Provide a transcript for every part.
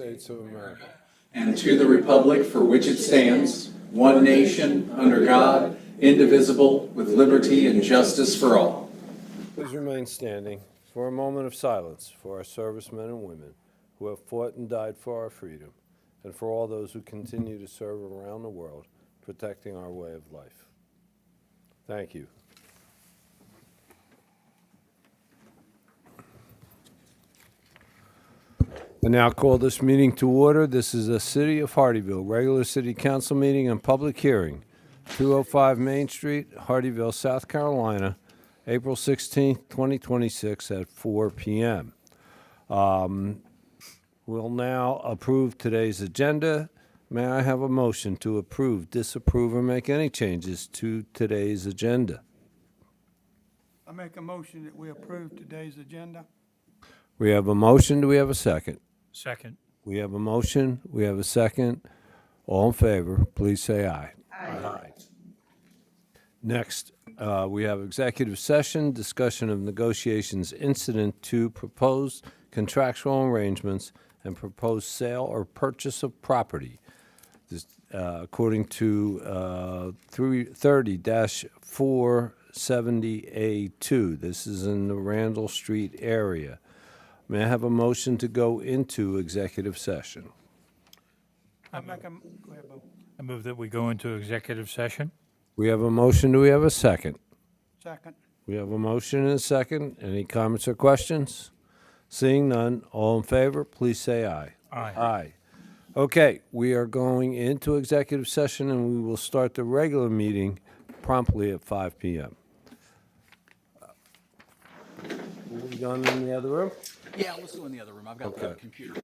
States of America, and to the republic for which it stands, one nation, under God, indivisible, with liberty and justice for all. please remain standing for a moment of silence for our servicemen and women who have fought and died for our freedom, and for all those who continue to serve around the world, protecting our way of life. Thank you. I now call this meeting to order. This is a City of Hardeeville regular City Council meeting and public hearing, 205 Main Street, Hardeeville, South Carolina, April 16th, 2026 at 4 p.m. We'll now approve today's agenda. May I have a motion to approve, disapprove, or make any changes to today's agenda? I make a motion that we approve today's agenda. We have a motion. Do we have a second? Second. We have a motion. We have a second. All in favor, please say aye. Aye. Next, we have executive session, discussion of negotiations incident to proposed contractual arrangements and proposed sale or purchase of property. This, according to 30-470A2. This is in the Randall Street area. May I have a motion to go into executive session? Go ahead, Bo. I move that we go into executive session. We have a motion. Do we have a second? Second. We have a motion and a second. Any comments or questions? Seeing none, all in favor, please say aye. Aye. Aye. Okay, we are going into executive session, and we will start the regular meeting promptly at 5 p.m. Will we done in the other room? Yeah, let's go in the other room. I've got the Okay. computer.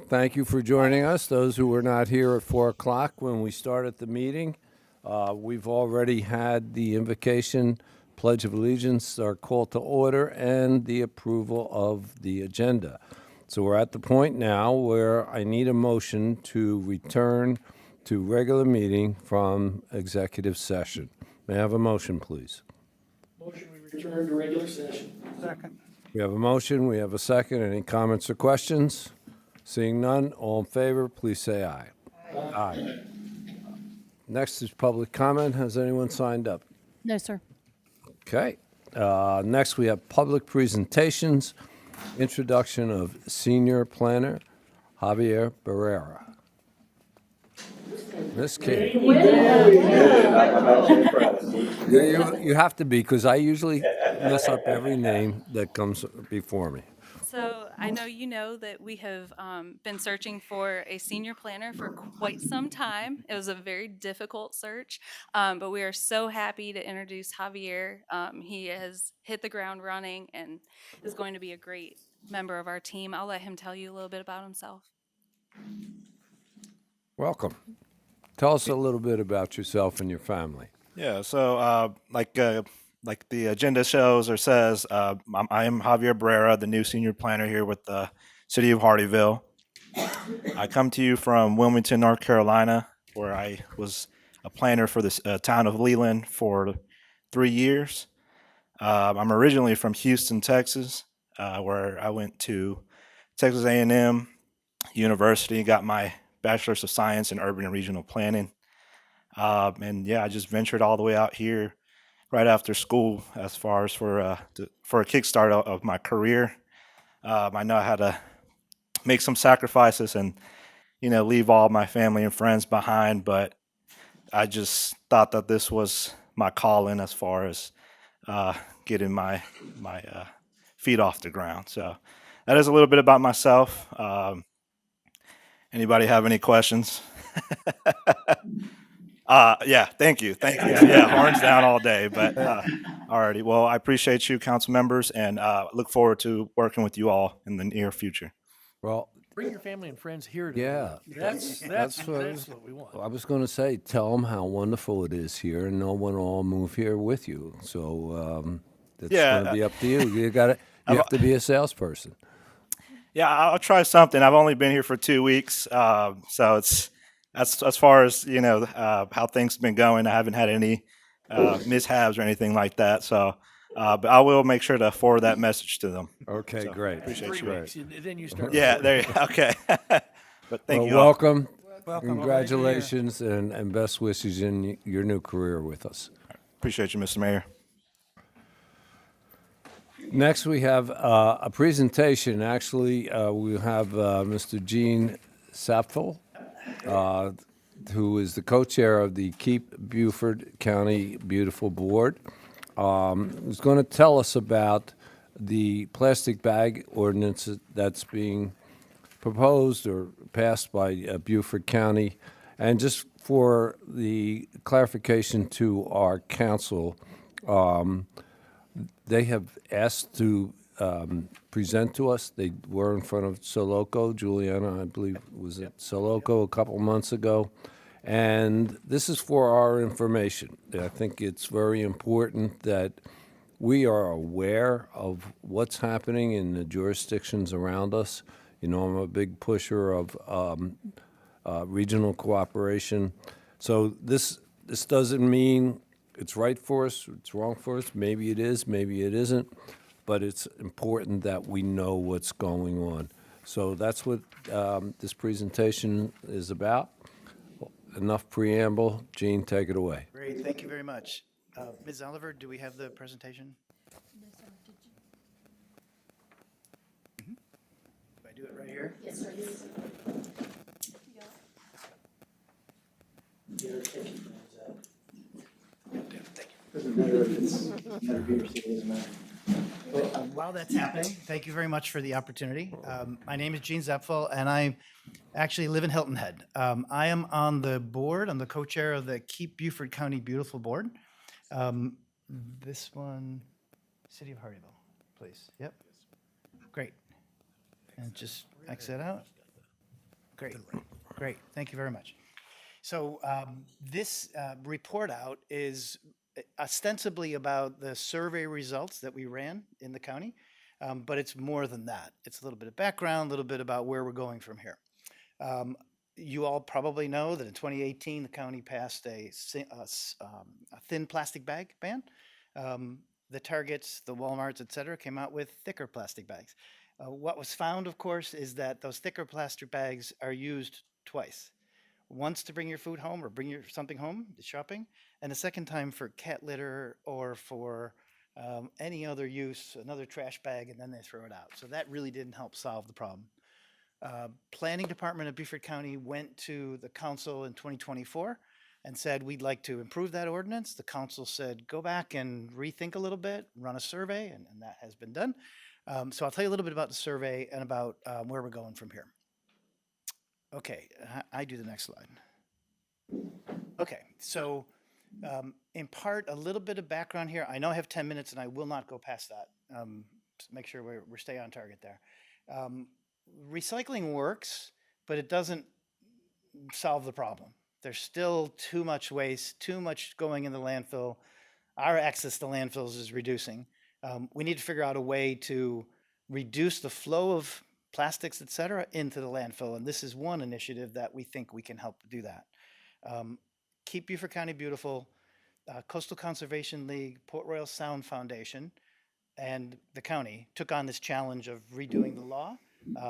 Thank you for joining us. Those who were not here at 4 o'clock when we started the meeting, we've already had the invocation, Pledge of Allegiance, our call to order, and the approval of the agenda. So we're at the point now where I need a motion to return to regular meeting from executive session. May I have a motion, please? Motion, we return to regular session. Second. We have a motion, we have a second. Any comments or questions? Seeing none, all in favor, please say aye. Aye. Next is public comment. Has anyone signed up? No, sir. Okay. Next, we have public presentations. Introduction of Senior Planner Javier Barrera. Miss Kate. You have to be, because I usually mess up every name that comes before me. So I know you know that we have been searching for a senior planner for quite some time. It was a very difficult search, but we are so happy to introduce Javier. He has hit the ground running and is going to be a great member of our team. I'll let him tell you a little bit about himself. Welcome. Tell us a little bit about yourself and your family. Yeah, so like the agenda shows or says, I am Javier Barrera, the new senior planner here with the City of Hardyville. I come to you from Wilmington, North Carolina, where I was a planner for the town of Leland for 3 years. I'm originally from Houston, Texas, where I went to Texas A&M University, got my Bachelor's of Science in Urban and Regional Planning. And yeah, I just ventured all the way out here right after school as far as for a kickstart of my career. I know I had to make some sacrifices and, leave all my family and friends behind, but I just thought that this was my calling as far as getting my feet off the ground. So that is a little bit about myself. Anybody have any questions? Yeah, thank you. Yeah, horns down all day, but alrighty. Well, I appreciate you, council members, and look forward to working with you all in the near future. Well, Bring your family and friends here. To yeah. That's what we want. I was going to say, tell them how wonderful it is here, and no one will all move here with you. So that's Yeah, going to be up to you. You have to be a salesperson. Yeah, I'll try something. I've only been here for 2 weeks, so it's as far as how things have been going. I haven't had any mishaps or anything like that. So, but I will make sure to forward that message to them. Okay, great. Appreciate 3 you. weeks, and then you start. Yeah, there. Okay. But thank you. all. Welcome. Welcome. Congratulations and best wishes in your new career with us. Appreciate you, Mr. Mayor. Next, we have a presentation. Actually, we have Mr. Gene Sapfel, who is the co-chair of the Keep Beaufort County Beautiful Board. Who's going to tell us about the plastic bag ordinance that's being proposed or passed by Beaufort County. And just for the clarification to our council, they have asked to present to us. They were in front of Soloco. Juliana, I believe, was at Soloco a couple months ago. And this is for our information. I think it's very important that we are aware of what's happening in the jurisdictions around us. I'm a big pusher of regional cooperation. So this doesn't mean it's right for us, it's wrong for us. Maybe it is, maybe it isn't. But it's important that we know what's going on. So that's what this presentation is about. Enough preamble. Gene, take it away. Great, thank you very much. Ms. Oliver, do we have the presentation? Mhm. Do I do it right here? Yes, sir. Doesn't matter if it's matter here, so it doesn't matter. Well, while that's happening, thank you very much for the opportunity. My name is Gene Zepfel, and I actually live in Hilton Head. I am on the board. I'm the co-chair of the Keep Beaufort County Beautiful Board. This one, City of Hardyville, please. Yep. Great. And just X that out. Great, great. Thank you very much. So this report out is ostensibly about the survey results that we ran in the county, but it's more than that. It's a little bit of background, a little bit about where we're going from here. You all probably know that in 2018, the county passed a thin plastic bag ban. The Targets, the Walmarts, et cetera, came out with thicker plastic bags. What was found, of course, is that those thicker plastic bags are used twice. Once to bring your food home or bring your something home, shopping, and a second time for cat litter or for any other use, another trash bag, and then they throw it out. So that really didn't help solve the problem. Planning Department of Beaufort County went to the council in 2024 and said, we'd like to improve that ordinance. The council said, go back and rethink a little bit, run a survey, and that has been done. So I'll tell you a little bit about the survey and about where we're going from here. Okay, I do the next slide. Okay, so in part, a little bit of background here. I know I have 10 minutes and I will not go past that. Just make sure we're stay on target there. Recycling works, but it doesn't solve the problem. There's still too much waste, too much going in the landfill. Our access to landfills is reducing. We need to figure out a way to reduce the flow of plastics, et cetera, into the landfill. And this is one initiative that we think we can help do that. Keep Beaufort County Beautiful, Coastal Conservation League, Port Royal Sound Foundation, and the county took on this challenge of redoing the law,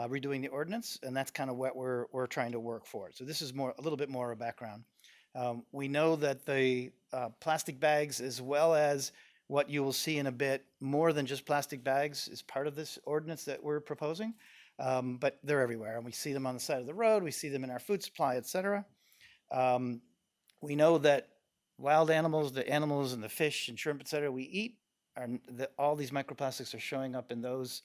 redoing the ordinance, and that's kind of what we're trying to work for. So this is a little bit more of background. We know that the plastic bags, as well as what you will see in a bit, more than just plastic bags, is part of this ordinance that we're proposing. But they're everywhere, and we see them on the side of the road, we see them in our food supply, et cetera. We know that wild animals, the animals and the fish and shrimp, et cetera, we eat, all these microplastics are showing up in those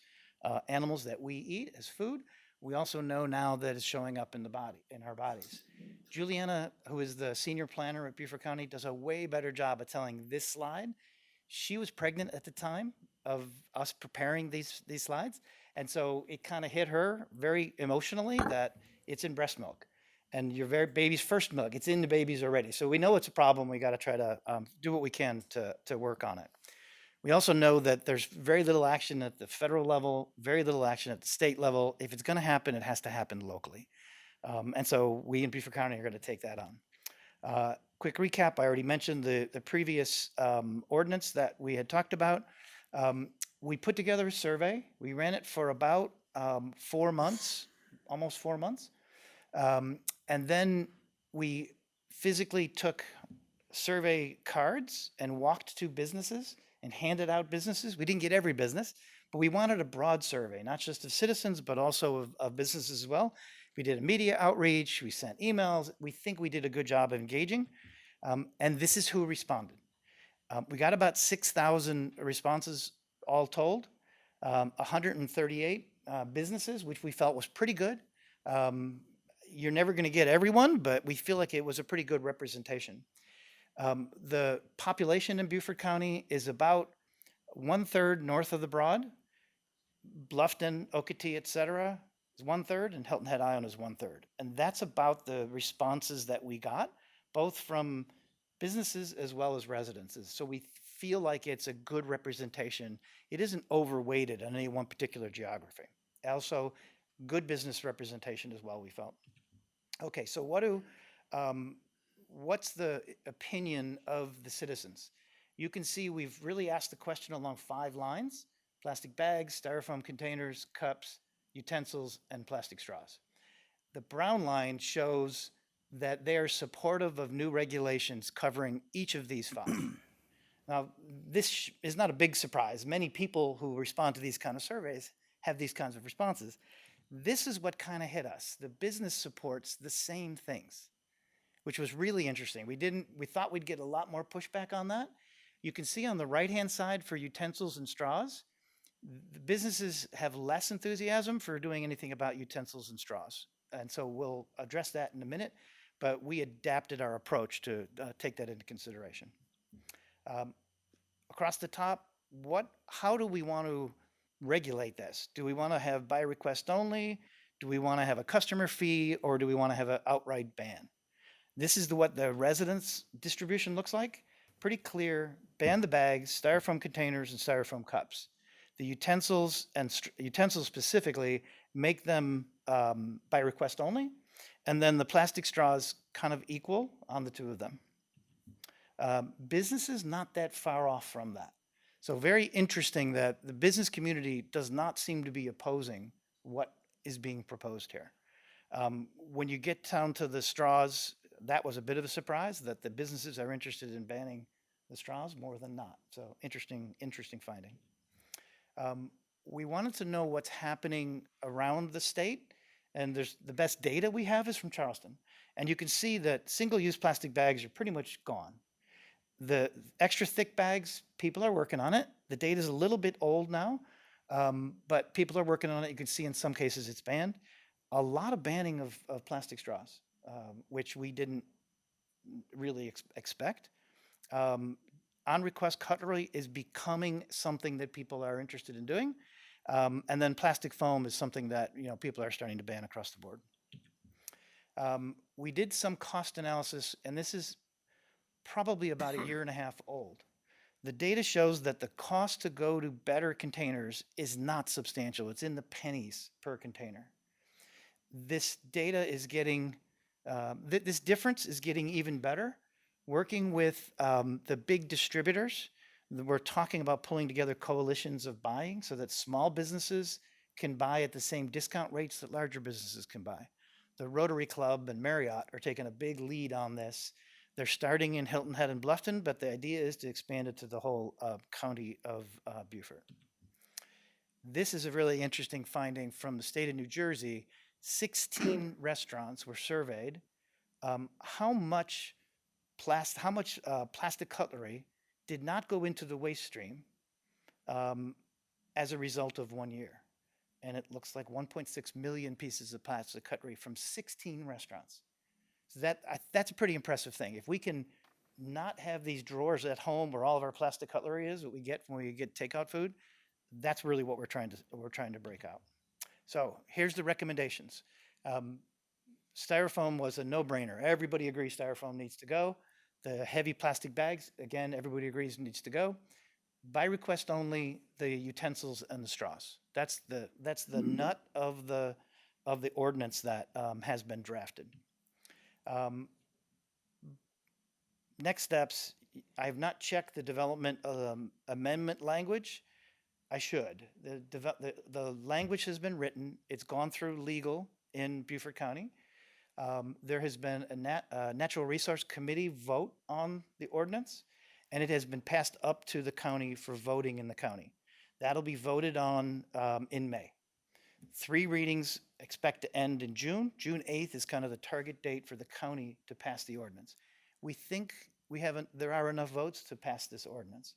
animals that we eat as food. We also know now that it's showing up in our bodies. Juliana, who is the senior planner at Beaufort County, does a way better job of telling this slide. She was pregnant at the time of us preparing these slides. And so it kind of hit her very emotionally that it's in breast milk and your baby's first milk, it's in the babies already. So we know it's a problem. We got to try to do what we can to work on it. We also know that there's very little action at the federal level, very little action at the state level. If it's going to happen, it has to happen locally. And so we in Beaufort County are going to take that on. Quick recap, I already mentioned the previous ordinance that we had talked about. We put together a survey. We ran it for about 4 months, almost 4 months. And then we physically took survey cards and walked to businesses and handed out businesses. We didn't get every business, but we wanted a broad survey, not just of citizens, but also of businesses as well. We did a media outreach. We sent emails. We think we did a good job of engaging. And this is who responded. We got about 6,000 responses all told, 138 businesses, which we felt was pretty good. You're never going to get everyone, but we feel like it was a pretty good representation. The population in Beaufort County is about 1/3 north of the Broad. Bluffton, Okatee, et cetera, is 1/3, and Hilton Head Island is 1/3. And that's about the responses that we got, both from businesses as well as residences. So we feel like it's a good representation. It isn't overweighted on any one particular geography. Also, good business representation as well, we felt. Okay, so what's the opinion of the citizens? You can see we've really asked the question along 5 lines: plastic bags, styrofoam containers, cups, utensils, and plastic straws. The brown line shows that they are supportive of new regulations covering each of these 5. Now, this is not a big surprise. Many people who respond to these kind of surveys have these kinds of responses. This is what kind of hit us. The business supports the same things, which was really interesting. We thought we'd get a lot more pushback on that. You can see on the right-hand side for utensils and straws, the businesses have less enthusiasm for doing anything about utensils and straws. And so we'll address that in a minute, but we adapted our approach to take that into consideration. Across the top, how do we want to regulate this? Do we want to have by request only? Do we want to have a customer fee or do we want to have an outright ban? This is what the residence distribution looks like. Pretty clear, ban the bags, styrofoam containers and styrofoam cups. The utensils and utensils specifically, make them by request only. And then the plastic straws kind of equal on the two of them. Businesses not that far off from that. So very interesting that the business community does not seem to be opposing what is being proposed here. When you get down to the straws, that was a bit of a surprise that the businesses are interested in banning the straws more than not. So interesting finding. We wanted to know what's happening around the state, and the best data we have is from Charleston. And you can see that single-use plastic bags are pretty much gone. The extra thick bags, people are working on it. The data is a little bit old now, but people are working on it. You can see in some cases it's banned. A lot of banning of plastic straws, which we didn't really expect. On-request cutlery is becoming something that people are interested in doing. And then plastic foam is something that people are starting to ban across the board. We did some cost analysis, and this is probably about a year and a half old. The data shows that the cost to go to better containers is not substantial. It's in the pennies per container. This data is getting, this difference is getting even better. Working with the big distributors, we're talking about pulling together coalitions of buying so that small businesses can buy at the same discount rates that larger businesses can buy. The Rotary Club and Marriott are taking a big lead on this. They're starting in Hilton Head and Bluffton, but the idea is to expand it to the whole county of Beaufort. This is a really interesting finding from the state of New Jersey. 16 restaurants were surveyed. How much plastic cutlery did not go into the waste stream as a result of 1 year? And it looks like 1.6 million pieces of plastic cutlery from 16 restaurants. So that's a pretty impressive thing. If we can not have these drawers at home where all of our plastic cutlery is, what we get when we get takeout food, that's really what we're trying to break out. So here's the recommendations. Styrofoam was a no-brainer. Everybody agrees styrofoam needs to go. The heavy plastic bags, again, everybody agrees needs to go. By request only, the utensils and the straws. That's the nut of the ordinance that has been drafted. Next steps, I have not checked the development of amendment language. I should. The language has been written. It's gone through legal in Beaufort County. There has been a Natural Resource Committee vote on the ordinance, and it has been passed up to the county for voting in the county. That'll be voted on in May. 3 readings expect to end in June. June 8th is kind of the target date for the county to pass the ordinance. We think there are enough votes to pass this ordinance.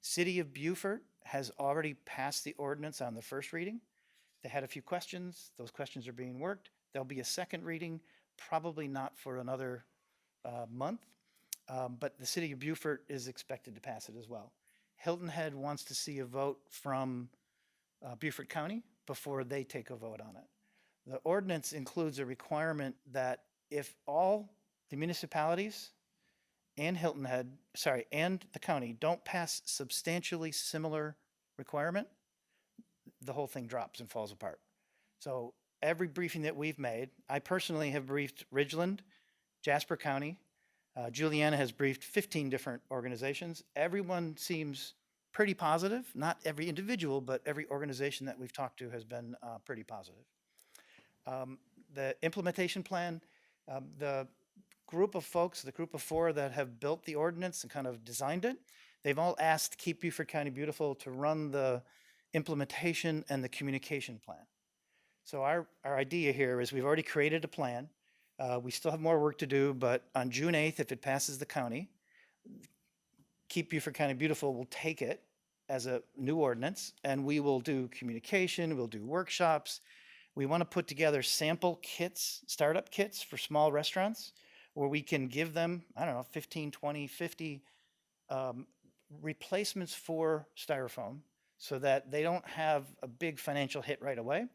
City of Beaufort has already passed the ordinance on the first reading. They had a few questions. Those questions are being worked. There'll be a second reading, probably not for another month, but the City of Beaufort is expected to pass it as well. Hilton Head wants to see a vote from Beaufort County before they take a vote on it. The ordinance includes a requirement that if all the municipalities and Hilton Head, and the county don't pass substantially similar requirement, the whole thing drops and falls apart. So every briefing that we've made, I personally have briefed Ridgeland, Jasper County, Juliana has briefed 15 different organizations. Everyone seems pretty positive, not every individual, but every organization that we've talked to has been pretty positive. The implementation plan, the group of folks, the group of 4 that have built the ordinance and kind of designed it, they've all asked Keep Beaufort County Beautiful to run the implementation and the communication plan. So our idea here is we've already created a plan. We still have more work to do, but on June 8th, if it passes the county, Keep Beaufort County Beautiful will take it as a new ordinance, and we will do communication, we'll do workshops. We want to put together sample kits, startup kits for small restaurants, where we can give them, 15, 20, 50 replacements for styrofoam so that they don't have a big financial hit right away.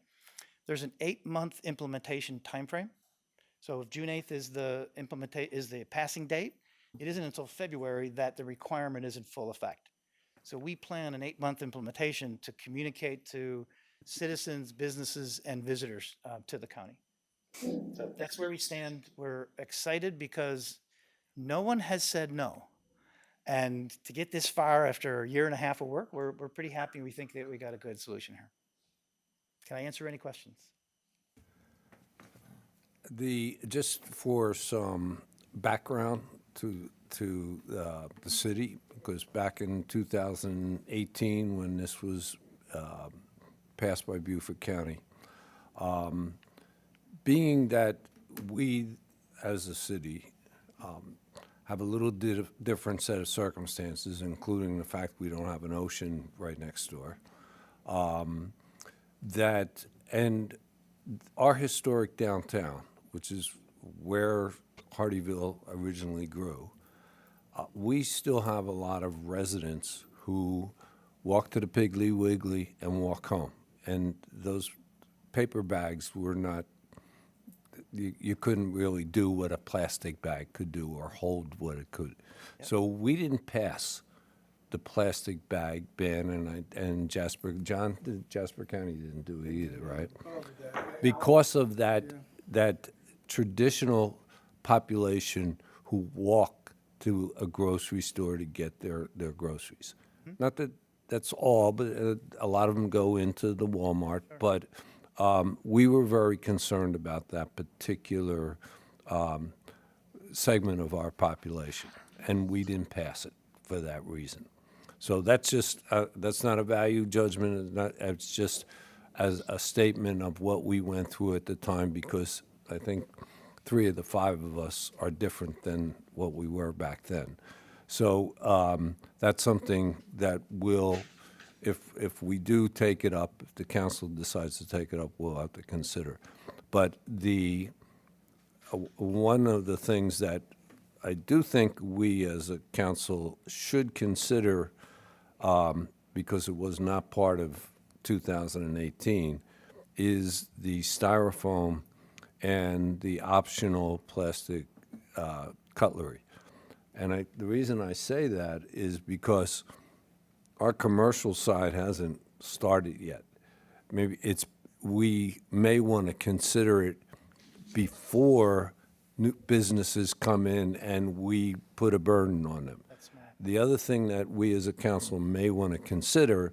There's an 8-month implementation timeframe. So if June 8th is the passing date, it isn't until February that the requirement is in full effect. So we plan an 8-month implementation to communicate to citizens, businesses, and visitors to the county. So that's where we stand. We're excited because no one has said no. And to get this far after a year and a half of work, we're pretty happy. We think that we got a good solution here. Can I answer any questions? Just for some background to the city, because back in 2018, when this was passed by Beaufort County, being that we, as a city, have a little different set of circumstances, including the fact we don't have an ocean right next door, and our historic downtown, which is where Hardeeville originally grew, we still have a lot of residents who walk to the Piggly Wiggly and walk home. And those paper bags were not, you couldn't really do what a plastic bag could do or hold what it could. So we didn't pass the plastic bag ban, and Jasper County didn't do it either, right? Because of that traditional population who walk to a grocery store to get their groceries. Not that that's all, but a lot of them go into the Walmart. But we were very concerned about that particular segment of our population, and we didn't pass it for that reason. So that's just that's not a value judgment. It's just as a statement of what we went through at the time, because I think 3 of the 5 of us are different than what we were back then. So that's something that will, if we do take it up, if the council decides to take it up, we'll have to consider. But one of the things that I do think we as a council should consider, because it was not part of 2018, is the styrofoam and the optional plastic cutlery. And the reason I say that is because our commercial side hasn't started yet. We may want to consider it before new businesses come in and we put a burden on them. The other thing that we as a council may want to consider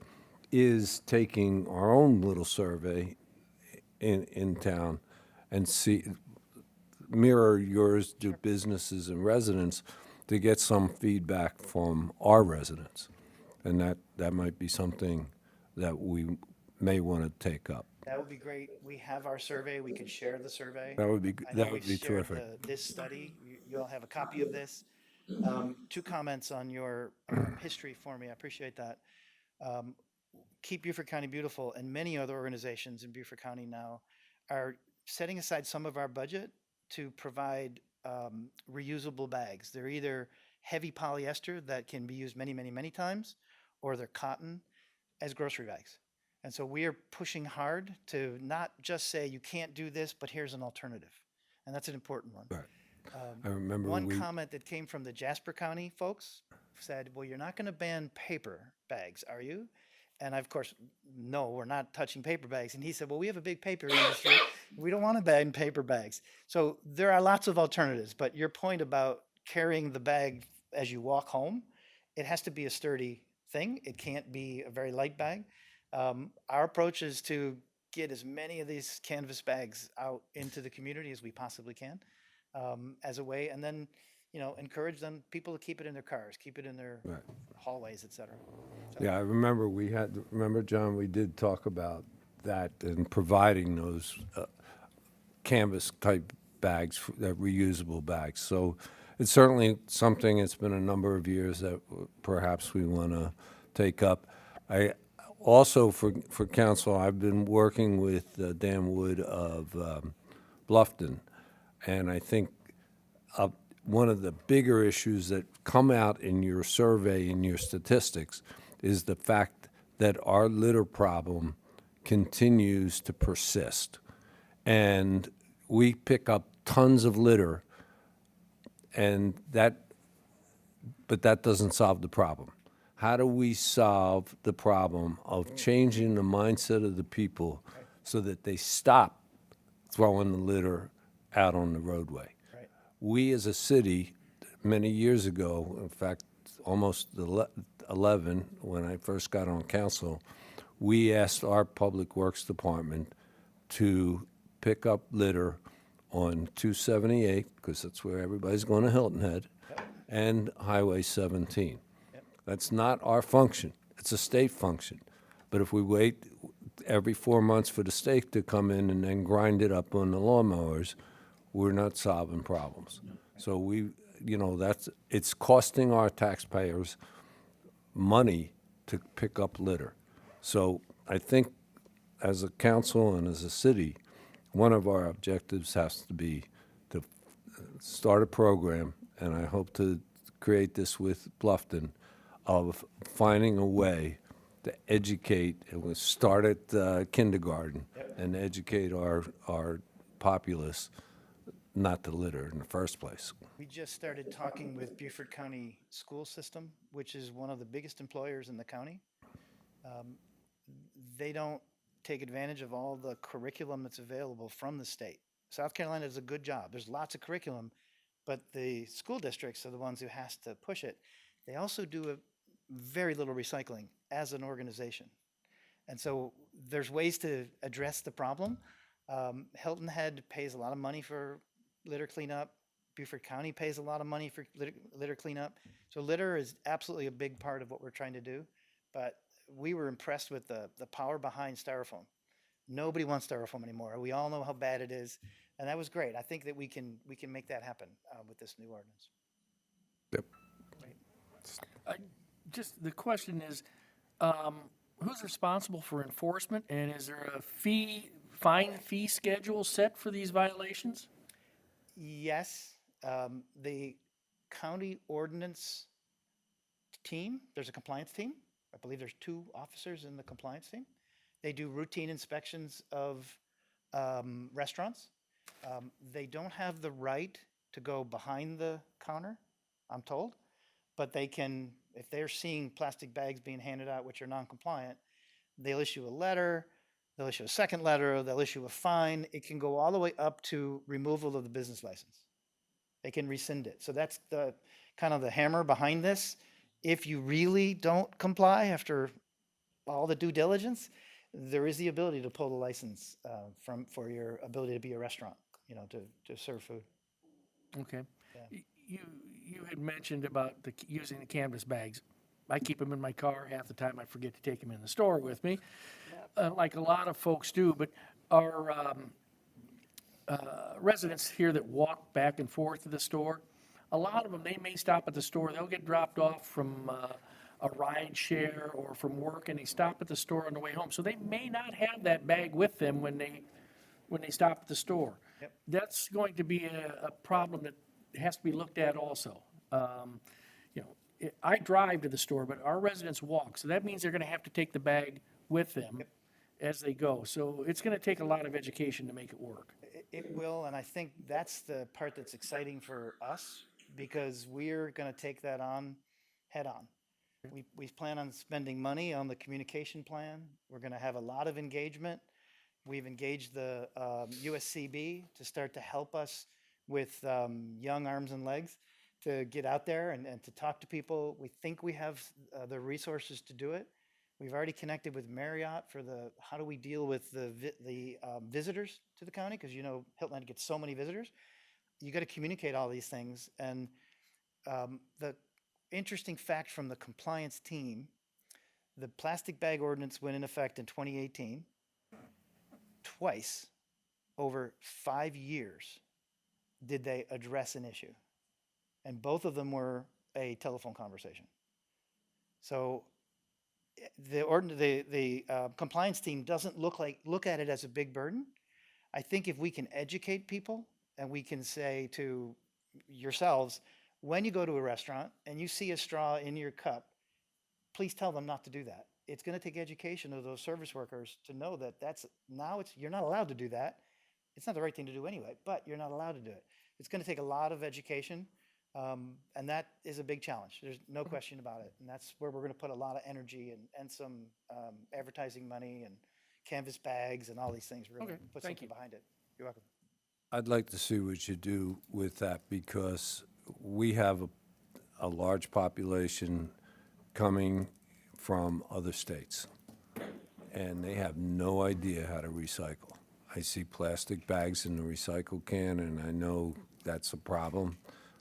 is taking our own little survey in town and mirror yours to businesses and residents to get some feedback from our residents. And that might be something that we may want to take up. That would be great. We have our survey. We can share the survey. That would be I know that would we be shared terrific. this study. You all have a copy of this. 2 comments on your history for me. I appreciate that. Keep Beaufort County Beautiful and many other organizations in Beaufort County now are setting aside some of our budget to provide reusable bags. They're either heavy polyester that can be used many, many, many times, or they're cotton as grocery bags. And so we are pushing hard to not just say you can't do this, but here's an alternative. And that's an important one. Right. I remember One comment that came from the Jasper County folks said, well, you're not going to ban paper bags, are you? And I, of course, no, we're not touching paper bags. And he said, well, we have a big paper industry. We don't want to ban paper bags. So there are lots of alternatives. But your point about carrying the bag as you walk home, it has to be a sturdy thing. It can't be a very light bag. Our approach is to get as many of these canvas bags out into the community as we possibly can, as a way, and then, encourage people to keep it in their cars, keep it in their hallways, et cetera. Yeah, I remember remember, John, we did talk about that and providing those canvas type bags, reusable bags. So it's certainly something, it's been a number of years that perhaps we want to take up. Also, for council, I've been working with Dan Wood of Bluffton, and I think one of the bigger issues that come out in your survey, in your statistics, is the fact that our litter problem continues to persist. and we pick up tons of litter, and but that doesn't solve the problem. How do we solve the problem of changing the mindset of the people so that they stop throwing the litter out on the roadway? Right. We as a city, many years ago, in fact, almost 11, when I first got on council, we asked our Public Works Department to pick up litter on 278, because that's where everybody's going to Hilton Head, and Highway 17. That's not our function. It's a state function. But if we wait every 4 months for the state to come in and then grind it up on the lawnmowers, we're not solving problems. So it's costing our taxpayers money to pick up litter. So I think as a council and as a city, one of our objectives has to be to start a program, and I hope to create this with Bluffton, of finding a way to educate, and we'll start at kindergarten and educate our populace not to litter in the first place. We just started talking with Beaufort County School System, which is one of the biggest employers in the county. They don't take advantage of all the curriculum that's available from the state. South Carolina does a good job. There's lots of curriculum, but the school districts are the ones who has to push it. They also do a very little recycling as an organization. And so there's ways to address the problem. Hilton Head pays a lot of money for litter cleanup. Beaufort County pays a lot of money for litter cleanup. So litter is absolutely a big part of what we're trying to do. But we were impressed with the power behind styrofoam. Nobody wants styrofoam anymore. We all know how bad it is. And that was great. I think that we can make that happen with this new ordinance. Yep. Just, the question is, who's responsible for enforcement, and is there a fine fee schedule set for these violations? Yes, the county ordinance team, there's a compliance team. I believe there's 2 officers in the compliance team. They do routine inspections of restaurants. They don't have the right to go behind the counter, I'm told, but they can, if they're seeing plastic bags being handed out which are non-compliant, they'll issue a letter, they'll issue a second letter, they'll issue a fine. It can go all the way up to removal of the business license. They can rescind it. So that's the kind of the hammer behind this. If you really don't comply after all the due diligence, there is the ability to pull the license for your ability to be a restaurant, to serve food. Okay. You had mentioned about using the canvas bags. I keep them in my car. Half the time I forget to take them in the store with me, like a lot of folks do. But our residents here that walk back and forth to the store, a lot of them, they may stop at the store. They'll get dropped off from a ride share or from work, and they stop at the store on the way home. So they may not have that bag with them when they stop at the store. Yep. That's going to be a problem that has to be looked at also. I drive to the store, but our residents walk, so that means they're going to have to take the bag with them as they go. So it's going to take a lot of education to make it work. It will, and I think that's the part that's exciting for us, because we're going to take that on head on. We plan on spending money on the communication plan. We're going to have a lot of engagement. We've engaged the USCB to start to help us with young arms and legs to get out there and to talk to people. We think we have the resources to do it. We've already connected with Marriott for how do we deal with the visitors to the county, because Hilton Head gets so many visitors. You got to communicate all these things. And the interesting fact from the compliance team, the plastic bag ordinance went in effect in 2018. Twice over 5 years did they address an issue, and both of them were a telephone conversation. So the compliance team doesn't look at it as a big burden. I think if we can educate people, and we can say to yourselves, when you go to a restaurant and you see a straw in your cup, please tell them not to do that. It's going to take education of those service workers to know that you're not allowed to do that. it's not the right thing to do anyway, but you're not allowed to do it. It's going to take a lot of education, and that is a big challenge. There's no question about it. And that's where we're going to put a lot of energy and some advertising money and canvas bags and all these things. We're going to Okay, put thank something you. behind it. You're welcome. I'd like to see what you do with that because we have a large population coming from other states, and they have no idea how to recycle. I see plastic bags in the recycle can, and I know that's a problem.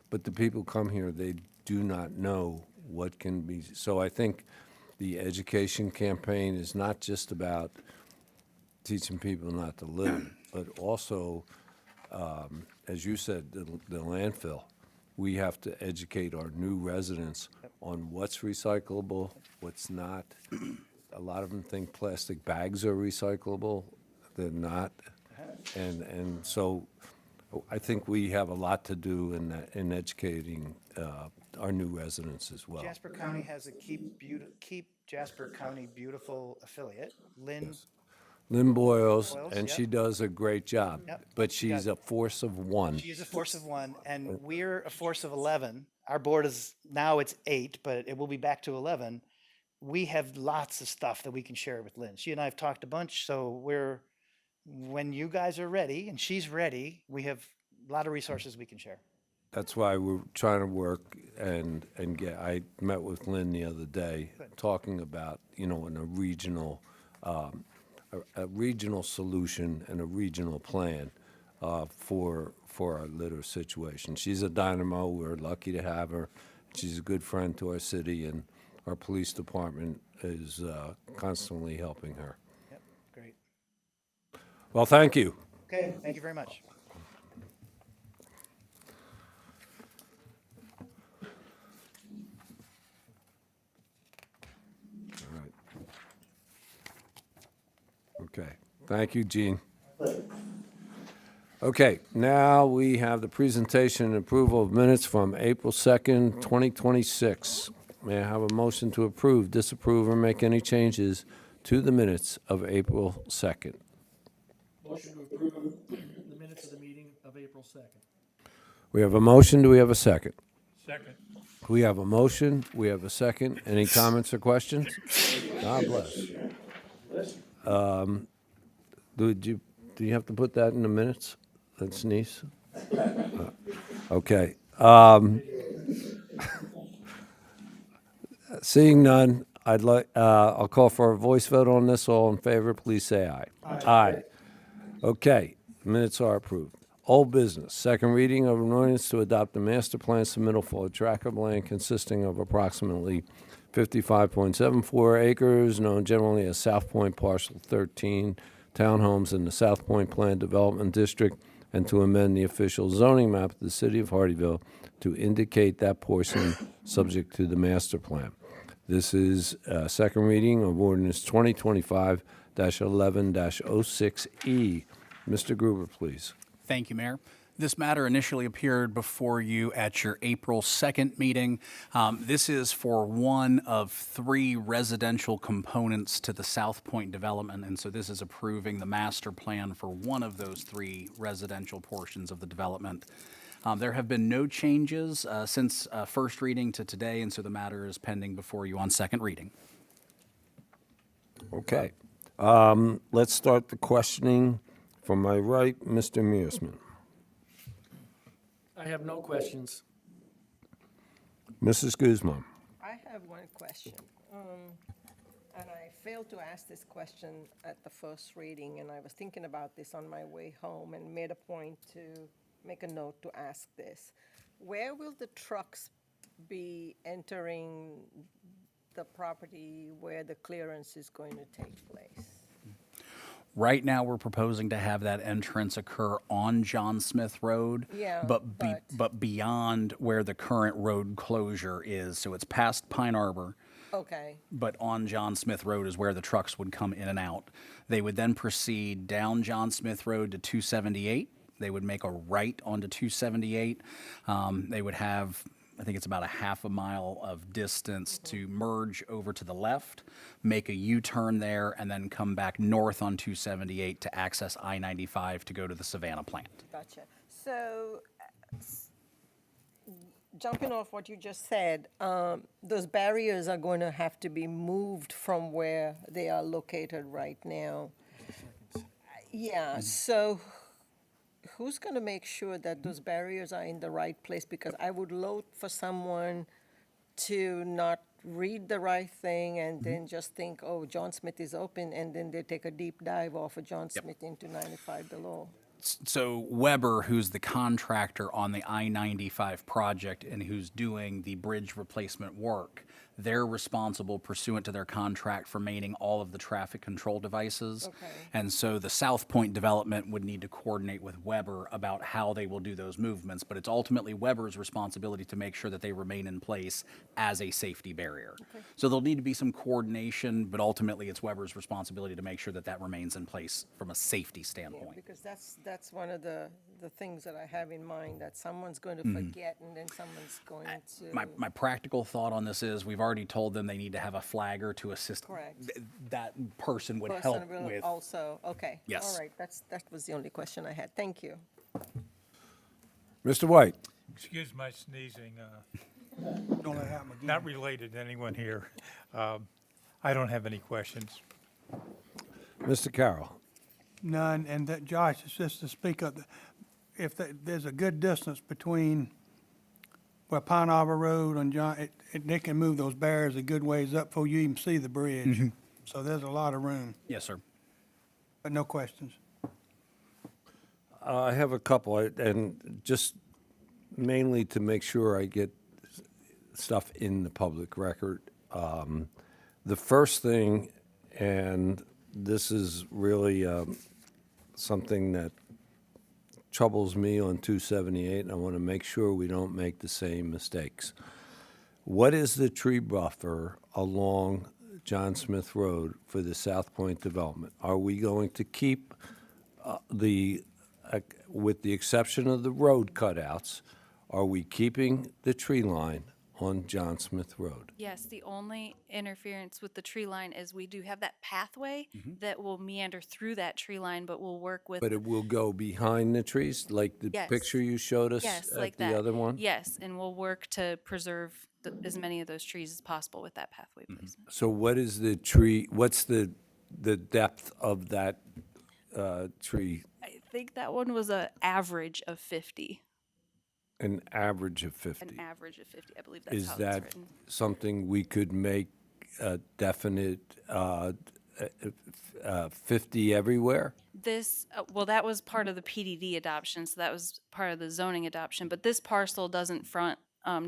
But the people come here, they do not know what can be. So I think the education campaign is not just about teaching people not to litter, but also, as you said, the landfill. We have to educate our new residents on what's recyclable, what's not. A lot of them think plastic bags are recyclable. They're not. And so I think we have a lot to do in educating our new residents as well. Jasper County has a Keep Jasper County Beautiful affiliate, Lynn. Lynn Boyles, Boyles, and yep. she does a great job, Yep. but she's a force of one. She is a force of one, and we're a force of 11. Our board is, now it's 8, but it will be back to 11. We have lots of stuff that we can share with Lynn. She and I have talked a bunch, so when you guys are ready, and she's ready, we have a lot of resources we can share. That's why we're trying to work and get, I met with Lynn the other day, talking about, in a regional solution and a regional plan for our litter situation. She's a dynamo. We're lucky to have her. She's a good friend to our city, and our police department is constantly helping her. Yep, great. Well, thank you. Okay, thank you very much. All right. Okay, thank you, Gene. Okay, now we have the presentation and approval of minutes from April 2nd, 2026. May I have a motion to approve, disapprove, or make any changes to the minutes of April 2nd? Motion to approve the minutes of the meeting of April 2nd. We have a motion, do we have a second? Second. We have a motion, we have a second. Any comments or questions? God bless. Do you have to put that in the minutes? That's nice. Okay. Seeing none, I'll call for a voice vote on this. All in favor, please say aye. Aye. Okay, minutes are approved. Old business, second reading of an ordinance to adopt the master plan submittal for a tract of land consisting of approximately 55.74 acres, known generally as South Point Parcel 13, townhomes in the South Point Plan Development District, and to amend the official zoning map of the city of Hardeeville to indicate that portion subject to the master plan. This is second reading of ordinance 2025-11-06E. Mr. Gruber, please. Thank you, Mayor. This matter initially appeared before you at your April 2nd meeting. This is for one of 3 residential components to the South Point development, and so this is approving the master plan for one of those 3 residential portions of the development. There have been no changes since first reading to today, and so the matter is pending before you on second reading. Okay. Let's start the questioning. From my right, Mr. Mearsman. I have no questions. Mrs. Guzman. I have one question, and I failed to ask this question at the first reading, and I was thinking about this on my way home and made a point to make a note to ask this. Where will the trucks be entering the property where the clearance is going to take place? Right now, we're proposing to have that entrance occur on John Smith Road. Yeah, But beyond where the current road closure is, so it's past Pine Arbor, Okay, but on John Smith Road is where the trucks would come in and out. They would then proceed down John Smith Road to 278. They would make a right onto 278. They would have I think it's about a half a mile of distance to merge over to the left, make a U-turn there, and then come back north on 278 to access I-95 to go to the Savannah plant. Gotcha. So, jumping off what you just said, those barriers are going to have to be moved from where they are located right now. Yeah, so who's going to make sure that those barriers are in the right place? Because I would loathe for someone to not read the right thing and then just think, oh, John Smith is open, and then they take a deep dive off of John Smith into 95 below. So Weber, who's the contractor on the I-95 project and who's doing the bridge replacement work, they're responsible pursuant to their contract for maintaining all of the traffic control devices. Okay. And so the South Point development would need to coordinate with Weber about how they will do those movements, but it's ultimately Weber's responsibility to make sure that they remain in place as a safety barrier. So there'll need to be some coordination, but ultimately it's Weber's responsibility to make sure that that remains in place from a safety Yeah, standpoint. because that's one of the things that I have in mind, that someone's going to forget and then someone's going to. My practical thought on this is, we've already told them they need to have a flagger to assist. Correct. That person would Person help will with. Also, okay. Yes. All right, that was the only question I had. Thank you. Mr. White? Excuse my sneezing, Don't let it happen again. not related to anyone here. I don't have any questions. Mr. Carroll? None, and that, Josh, it's just to speak up, if there's a good distance between where Pine Arbor Road and John, they can move those barriers a good ways up before you even see the bridge. So there's a lot of room, Yes, sir. but no questions. I have a couple, and just mainly to make sure I get stuff in the public record. The first thing, and this is really something that troubles me on 278, and I want to make sure we don't make the same mistakes. What is the tree buffer along John Smith Road for the South Point development? Are we going to keep with the exception of the road cutouts, are we keeping the tree line on John Smith Road? Yes, the only interference with the tree line is we do have that pathway that will meander through that tree line, but we'll work with. But it will go behind the trees, like the Yes. picture you showed us Yes, at like the that. other one? Yes, and we'll work to preserve as many of those trees as possible with that pathway placement. So what is the tree, what's the depth of that tree? I think that one was an average of 50, An average of 50? an average of 50, I believe that's Is how it's that written. something we could make a definite 50 everywhere? This, well, that was part of the PDD adoption, so that was part of the zoning adoption, but this parcel doesn't front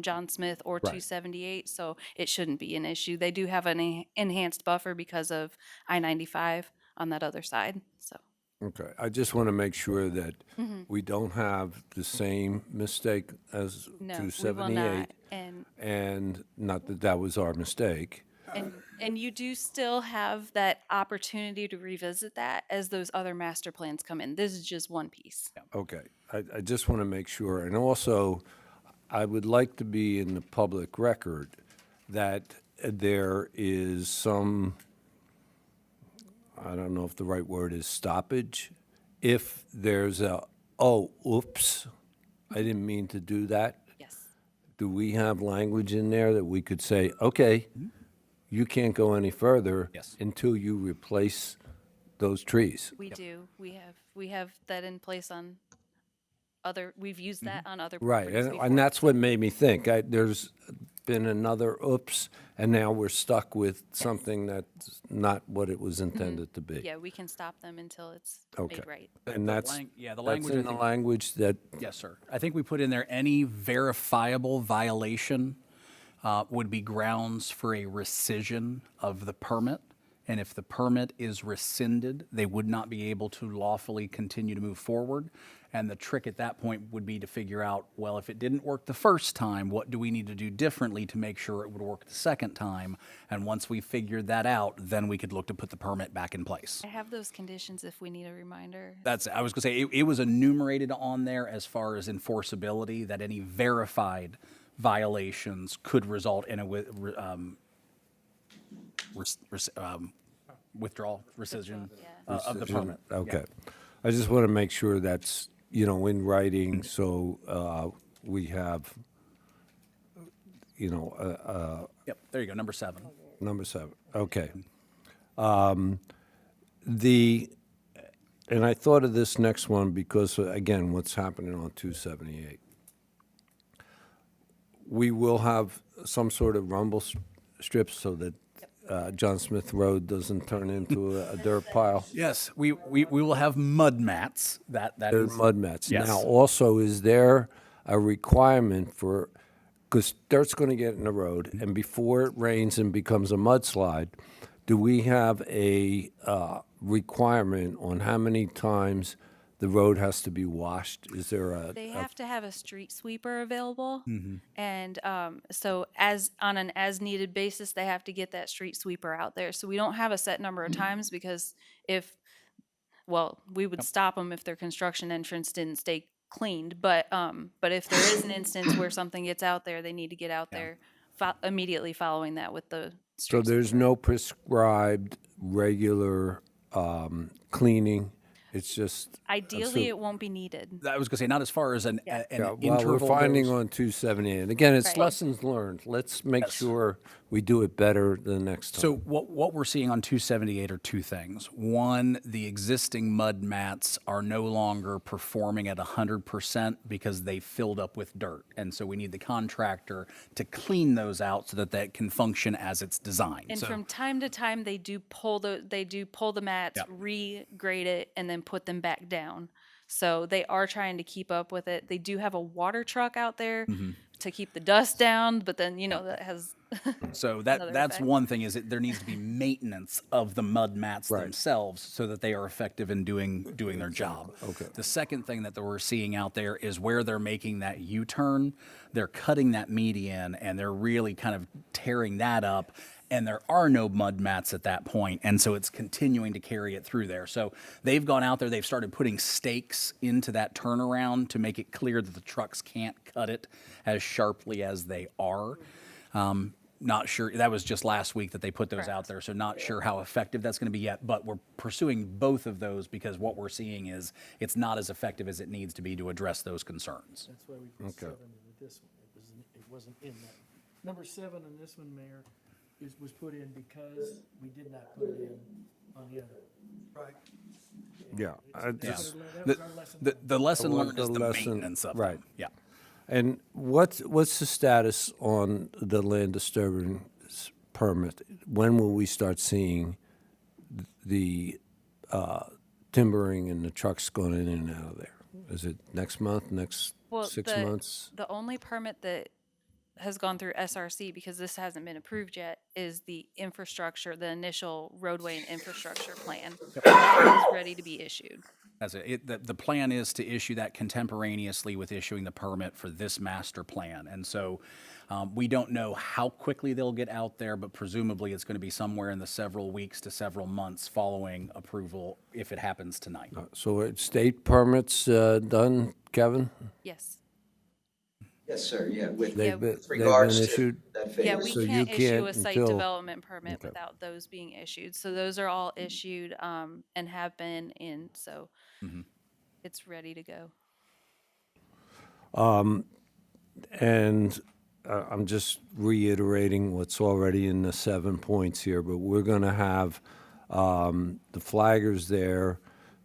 John Smith or 278, so it shouldn't be an issue. They do have an enhanced buffer because of I-95 on that other side, so. Okay, I just want to make sure that we don't have the same mistake as No, we will 278. not. And not that that was our mistake. And you do still have that opportunity to revisit that as those other master plans come in. This is just one piece. Okay, I just want to make sure. And also, I would like to be in the public record that there is some, I don't know if the right word is stoppage. If there's oh, oops, I didn't mean to do that. Yes. Do we have language in there that we could say, okay, you can't go any further Yes. until you replace those trees? We do. We have that in place on other, we've used that on other Right, properties before. and that's what made me think. There's been another oops, and now we're stuck with something that's not what it was intended to be. Yeah, we can stop them until it's Okay. made right. And that's, Yeah, the that's language. I in the think- language that, Yes, sir. I think we put in there any verifiable violation would be grounds for a rescission of the permit. And if the permit is rescinded, they would not be able to lawfully continue to move forward. And the trick at that point would be to figure out, well, if it didn't work the first time, what do we need to do differently to make sure it would work the second time? And once we figured that out, then we could look to put the permit back in place. I have those conditions if we need a reminder. I was gonna say, it was enumerated on there as far as enforceability, that any verified violations could result in a withdrawal, rescission of the permit. Okay. I just want to make sure that's, in writing, so we have, Yep, there you go, number 7. number 7. Okay. And I thought of this next one because, again, what's happening on 278. We will have some sort of rumble strips so that John Smith Road doesn't turn into a dirt pile. Yes, we will have mud mats. That They're is mud mats. Yes. Now, also, is there a requirement for, because dirt's going to get in the road, and before it rains and becomes a mudslide, do we have a requirement on how many times the road has to be washed? Is there They have to have a street sweeper available, and so on an as-needed basis, they have to get that street sweeper out there. So we don't have a set number of times because we would stop them if their construction entrance didn't stay cleaned. But if there is an instance where something gets out there, they need to get out there immediately following that with the So street there's sweeper. no prescribed regular cleaning? It's just. Ideally, it won't be needed. I was going to say, not as far as an Yeah, well, interval. we're finding goes. on 278. And again, it's Right. lessons learned. Let's make sure we do it better the next time. So what we're seeing on 278 are two things. One, the existing mud mats are no longer performing at 100% because they filled up with dirt. And so we need the contractor to clean those out so that that can function as it's designed. And So- from time to time, they do pull the mats, Yep. regrade it, and then put them back down. So they are trying to keep up with it. They do have a water truck out there Mm-hmm. to keep the dust down, but then that has So Another that's effect. one thing, is that there needs to be maintenance of the mud mats Right. themselves so that they are effective in doing their job. Okay. The second thing that we're seeing out there is where they're making that U-turn, they're cutting that median and they're really kind of tearing that up. And there are no mud mats at that point, and so it's continuing to carry it through there. So they've gone out there, they've started putting stakes into that turnaround to make it clear that the trucks can't cut it as sharply as they are. Not sure, that was just last week that they put those out there, so not sure how effective that's going to be yet, but we're pursuing both of those because what we're seeing is it's not as effective as it needs to be to address those concerns. That's why we put 7 with this one. It wasn't in that. Number 7 on this one, Mayor, was put in because we did not put it in on the other. Right. Yeah. I Yeah. just- That was our lesson. The lesson Well, learned is the the lesson- maintenance of right. them. Yeah. And what's the status on the land disturbance permit? When will we start seeing the timbering and the trucks going in and out of there? Is it next month, next 6 months? The only permit that has gone through SRC, because this hasn't been approved yet, is the infrastructure, the initial roadway and infrastructure plan. That is ready to be issued. That's it. The plan is to issue that contemporaneously with issuing the permit for this master plan. And so we don't know how quickly they'll get out there, but presumably it's going to be somewhere in the several weeks to several months following approval if it happens tonight. So state permits done, Kevin? Yes. Yes, sir, yeah, with They've been regards to issued? that phase. Yeah, we So you can't issue can't a site until- development permit without those being issued. So those are all issued and have been in, so it's ready to go. And I'm just reiterating what's already in the 7 points here, but we're going to have the flaggers there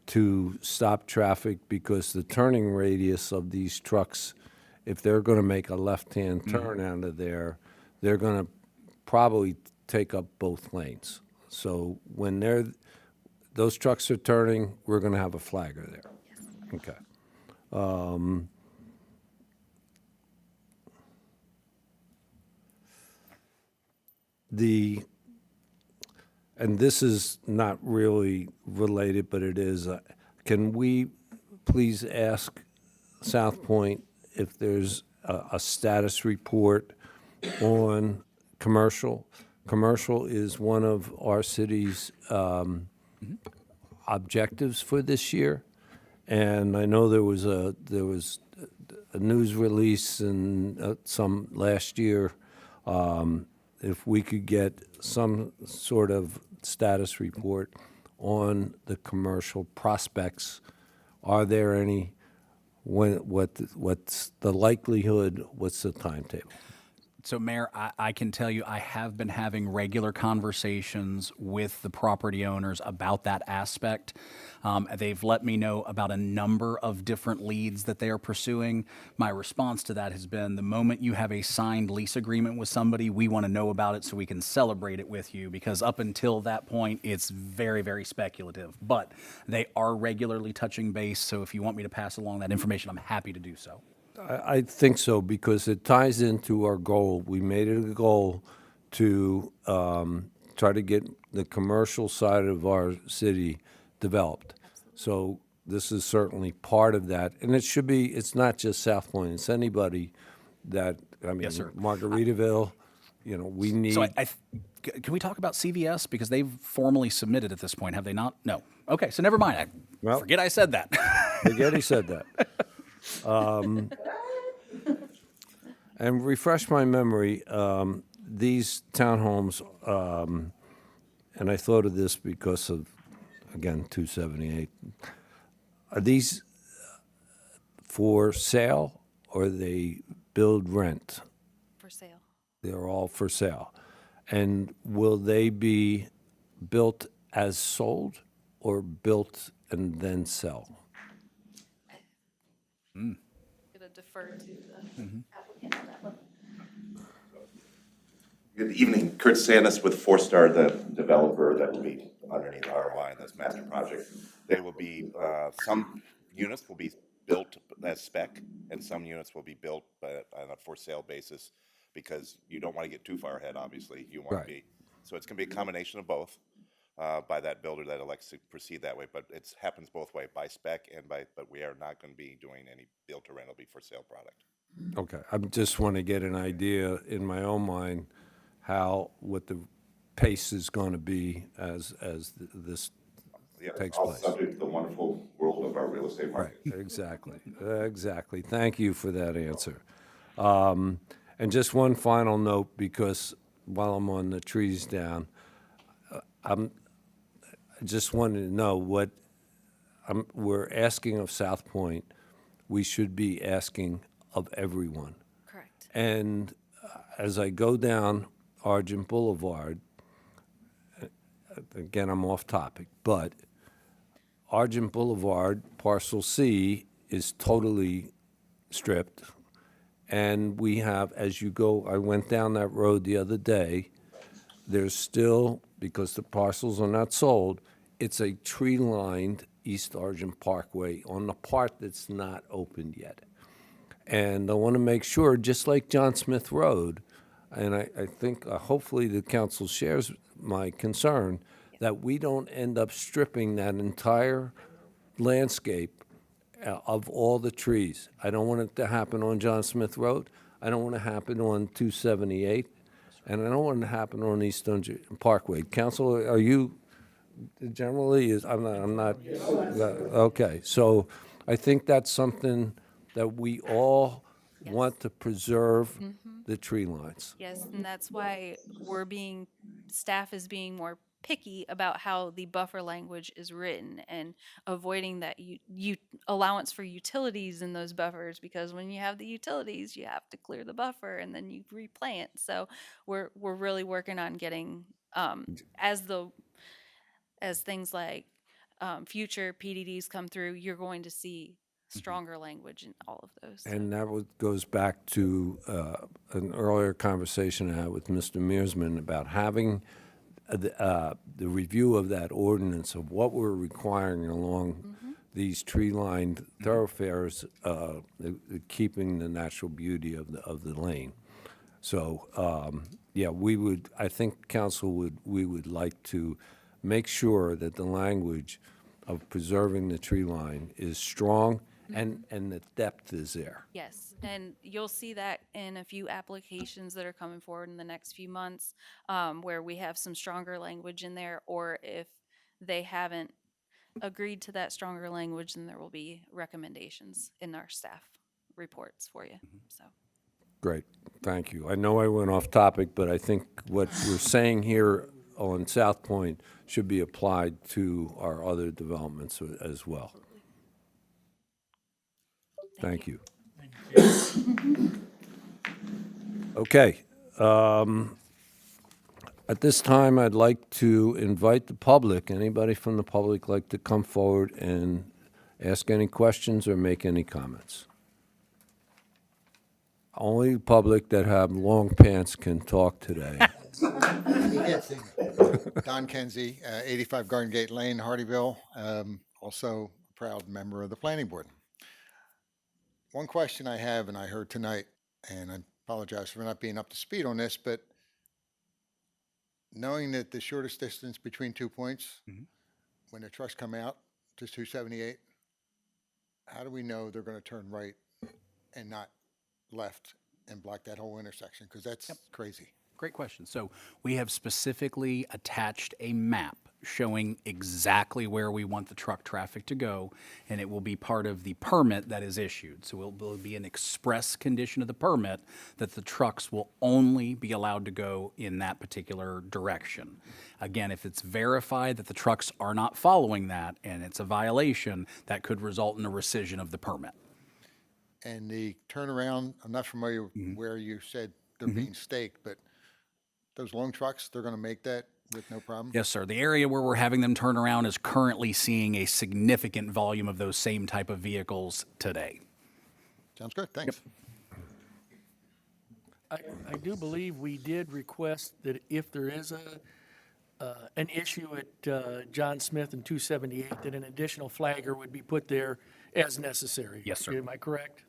to stop traffic because the turning radius of these trucks, if they're going to make a left-hand turn out of there, they're going to probably take up both lanes. So when those trucks are turning, we're going to have a flagger there. Okay. And this is not really related, but it is, can we please ask South Point if there's a status report on commercial? Commercial is one of our city's objectives for this year, And I know there was a news release and some last year. If we could get some sort of status report on the commercial prospects, are there any? What's the likelihood? What's the timetable? So, Mayor, I can tell you I have been having regular conversations with the property owners about that aspect. They've let me know about a number of different leads that they are pursuing. My response to that has been the moment you have a signed lease agreement with somebody, we want to know about it so we can celebrate it with you, because up until that point, it's very, very speculative. But they are regularly touching base, so if you want me to pass along that information, I'm happy to do so. I think so, because it ties into our goal. We made it a goal to try to get the commercial side of our city developed. So this is certainly part of that. And it should be, it's not just South Point, it's anybody that, I mean, Yes, sir. Margaritaville, we need. So can we talk about CVS? Because they've formally submitted at this point, have they not? No. Okay, so never mind. Well- Forget I said that. Forget he said that. And refresh my memory, these townhomes, and I thought of this because of, again, 278. Are these for sale or they build rent? For sale. They're all for sale. And will they be built as sold or built and then sell? Going to defer to the applicant on that one. Good evening, Kurt Sandus with Four Star, the developer that will be underneath ROI in this master project. They will be, some units will be built as spec, and some units will be built on a for sale basis, because you don't want to get too far ahead, obviously. You want Right. to be, so it's going to be a combination of both by that builder that elects to proceed that way. But it happens both ways, by spec and but we are not going to be doing any build to rent. It'll be for sale product. Okay, I just want to get an idea in my own mind what the pace is going to be as this Yeah, takes all place. subject to the wonderful world of our real estate market. Exactly, exactly. Thank you for that answer. And just one final note, because while I'm on the trees down, I just wanted to know what we're asking of South Point, we should be asking of everyone. Correct. And as I go down Argent Boulevard, again, I'm off topic, but Argent Boulevard, Parcel C, is totally stripped. And we have, as you go, I went down that road the other day, there's still, because the parcels are not sold, it's a tree-lined East Argent Parkway on the part that's not opened yet. And I want to make sure, just like John Smith Road, and I think hopefully the council shares my concern, that we don't end up stripping that entire landscape of all the trees. I don't want it to happen on John Smith Road. I don't want it to happen on 278. And I don't want it to happen on East Argent Parkway. Council, are you generally, I'm not, okay. So I think that's something that we all want to preserve the tree lines. Yes, and that's why staff is being more picky about how the buffer language is written and avoiding that allowance for utilities in those buffers, because when you have the utilities, you have to clear the buffer and then you replant. So we're really working on getting as things like future PDDs come through, you're going to see stronger language in all of those. So. And that goes back to an earlier conversation I had with Mr. Mearsman about having the review of that ordinance of what we're requiring along these tree-lined thoroughfares, keeping the natural beauty of the lane. So, yeah, I think council we would like to make sure that the language of preserving the tree line is strong and the depth is there. Yes, and you'll see that in a few applications that are coming forward in the next few months, where we have some stronger language in there, or if they haven't agreed to that stronger language, then there will be recommendations in our staff reports for you, so. Great, thank you. I know I went off topic, but I think what we're saying here on South Point should be applied to our other developments as well. Thank you. Okay. At this time, I'd like to invite the public, anybody from the public like to come forward and ask any questions or make any comments. Only public that have long pants can talk today. Don Kenzie, 85 Garden Gate Lane, Hardyville, also a proud member of the planning board. One question I have, and I heard tonight, and I apologize for not being up to speed on this, but knowing that the shortest distance between 2 points, when the trucks come out, is 278, how do we know they're going to turn right and not left and block that whole intersection? Because that's crazy. Great question. So we have specifically attached a map showing exactly where we want the truck traffic to go, and it will be part of the permit that is issued. So it will be an express condition of the permit that the trucks will only be allowed to go in that particular direction. Again, if it's verified that the trucks are not following that and it's a violation, that could result in a rescission of the permit. And the turnaround, I'm not familiar where you said they're being staked, but those long trucks, they're going to make that with no problem? Yes, sir. The area where we're having them turn around is currently seeing a significant volume of those same type of vehicles today. Sounds good, thanks. I do believe we did request that if there is an issue at John Smith and 278, that an additional flagger would be put there as necessary. Yes, sir. Am I correct?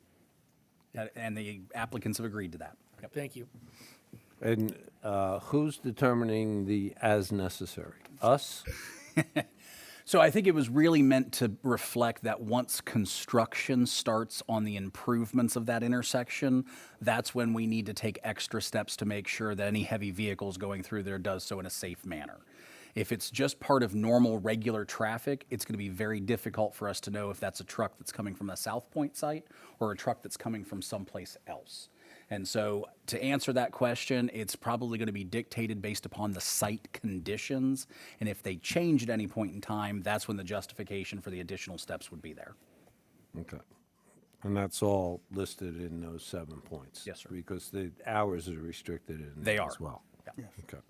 And the applicants have agreed to that. Yep. Thank you. And who's determining the as necessary? Us? So I think it was really meant to reflect that once construction starts on the improvements of that intersection, that's when we need to take extra steps to make sure that any heavy vehicles going through there does so in a safe manner. If it's just part of normal, regular traffic, it's going to be very difficult for us to know if that's a truck that's coming from the South Point site or a truck that's coming from someplace else. And so to answer that question, it's probably going to be dictated based upon the site conditions. And if they change at any point in time, that's when the justification for the additional steps would be there. Okay. And that's all listed in those 7 points? Yes, sir. Because the hours are restricted in They there are. as well? Yeah. Okay.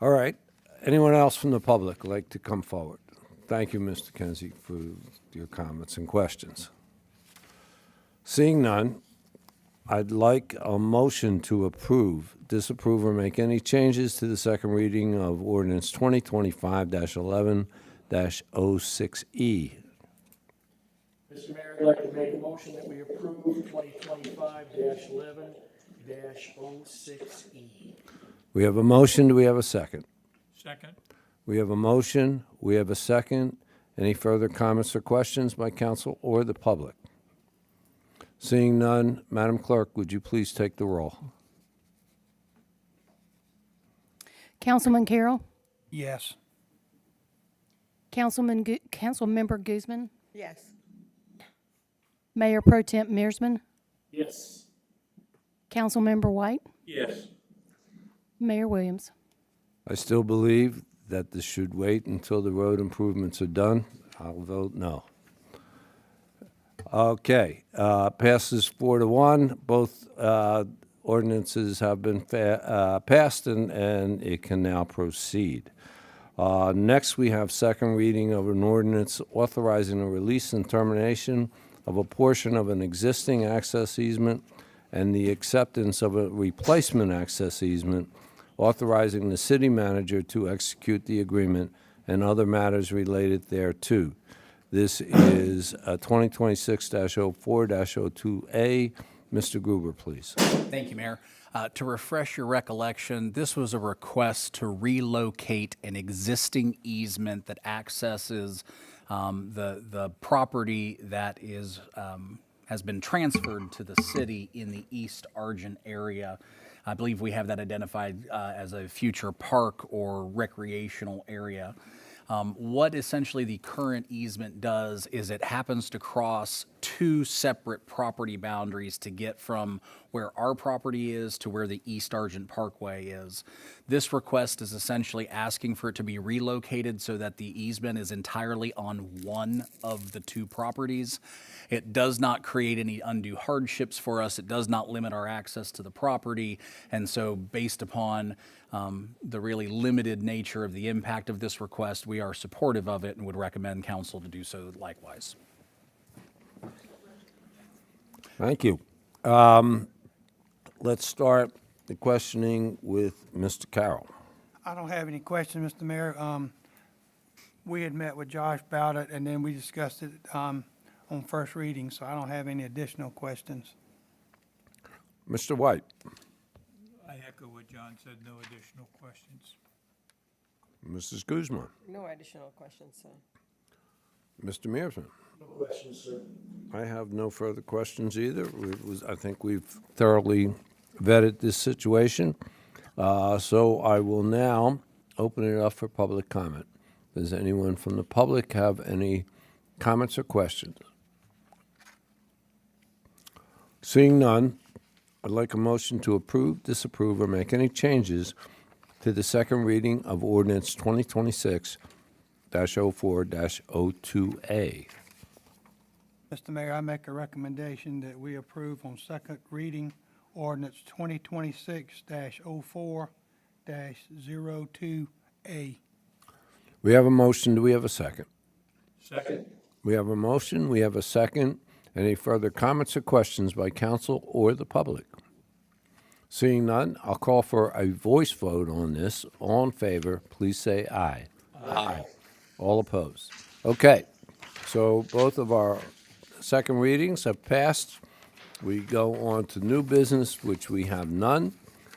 All right. Anyone else from the public like to come forward? Thank you, Mr. Kenzie, for your comments and questions. Seeing none, I'd like a motion to approve, disapprove, or make any changes to the second reading of ordinance 2025-11-06E. Mr. Mayor, I'd like to make a motion that we approve 2025-11-06E. We have a motion. Do we have a second? Second. We have a motion. We have a second. Any further comments or questions by council or the public? Seeing none, Madam Clerk, would you please take the roll? Councilman Carroll, Yes. Councilmember Guzman, Yes. Mayor Pro Temp Mearsman, Yes. Councilmember White, Yes. Mayor Williams. I still believe that this should wait until the road improvements are done. I'll vote no. Okay, passes 4-1. Both ordinances have been passed, and it can now proceed. Next, we have second reading of an ordinance authorizing the release and termination of a portion of an existing access easement and the acceptance of a replacement access easement, authorizing the city manager to execute the agreement and other matters related thereto. This is 2026-04-02A. Mr. Gruber, please. Thank you, Mayor. To refresh your recollection, this was a request to relocate an existing easement that accesses the property that is has been transferred to the city in the East Argent area. I believe we have that identified as a future park or recreational area. What essentially the current easement does is it happens to cross two separate property boundaries to get from where our property is to where the East Argent Parkway is. This request is essentially asking for it to be relocated so that the easement is entirely on one of the two properties. It does not create any undue hardships for us. It does not limit our access to the property. And so based upon the really limited nature of the impact of this request, we are supportive of it and would recommend council to do so likewise. Thank you. Let's start the questioning with Mr. Carroll. I don't have any questions, Mr. Mayor. We had met with Josh about it, and then we discussed it on first reading, so I don't have any additional questions. Mr. White. I echo what John said, no additional questions. Mrs. Guzman. No additional questions, sir. Mr. Mearsman. No questions, sir. I have no further questions either. I think we've thoroughly vetted this situation. So I will now open it up for public comment. Does anyone from the public have any comments or questions? Seeing none, I'd like a motion to approve, disapprove, or make any changes to the second reading of ordinance 2026-04-02A. Mr. Mayor, I make a recommendation that we approve on second reading ordinance 2026-04-02A. We have a motion. Do we have a second? Second. We have a motion. We have a second. Any further comments or questions by council or the public? Seeing none, I'll call for a voice vote on this. All in favor, please say aye. Aye. All opposed? Okay, so both of our second readings have passed. We go on to new business, which we have none,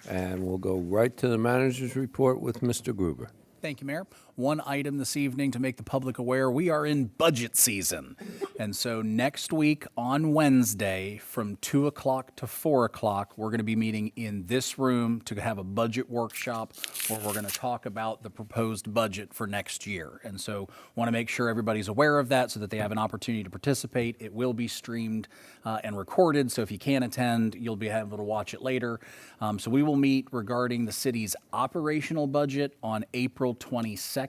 and we'll go right to the manager's report with Mr. Gruber. Thank you, Mayor. One item this evening to make the public aware, we are in budget season. And so next week on Wednesday from 2 o'clock to 4 o'clock, we're going to be meeting in this room to have a budget workshop where we're going to talk about the proposed budget for next year. And so want to make sure everybody's aware of that so that they have an opportunity to participate. It will be streamed and recorded, so if you can't attend, you'll be able to watch it later. So we will meet regarding the city's operational budget on April 22nd.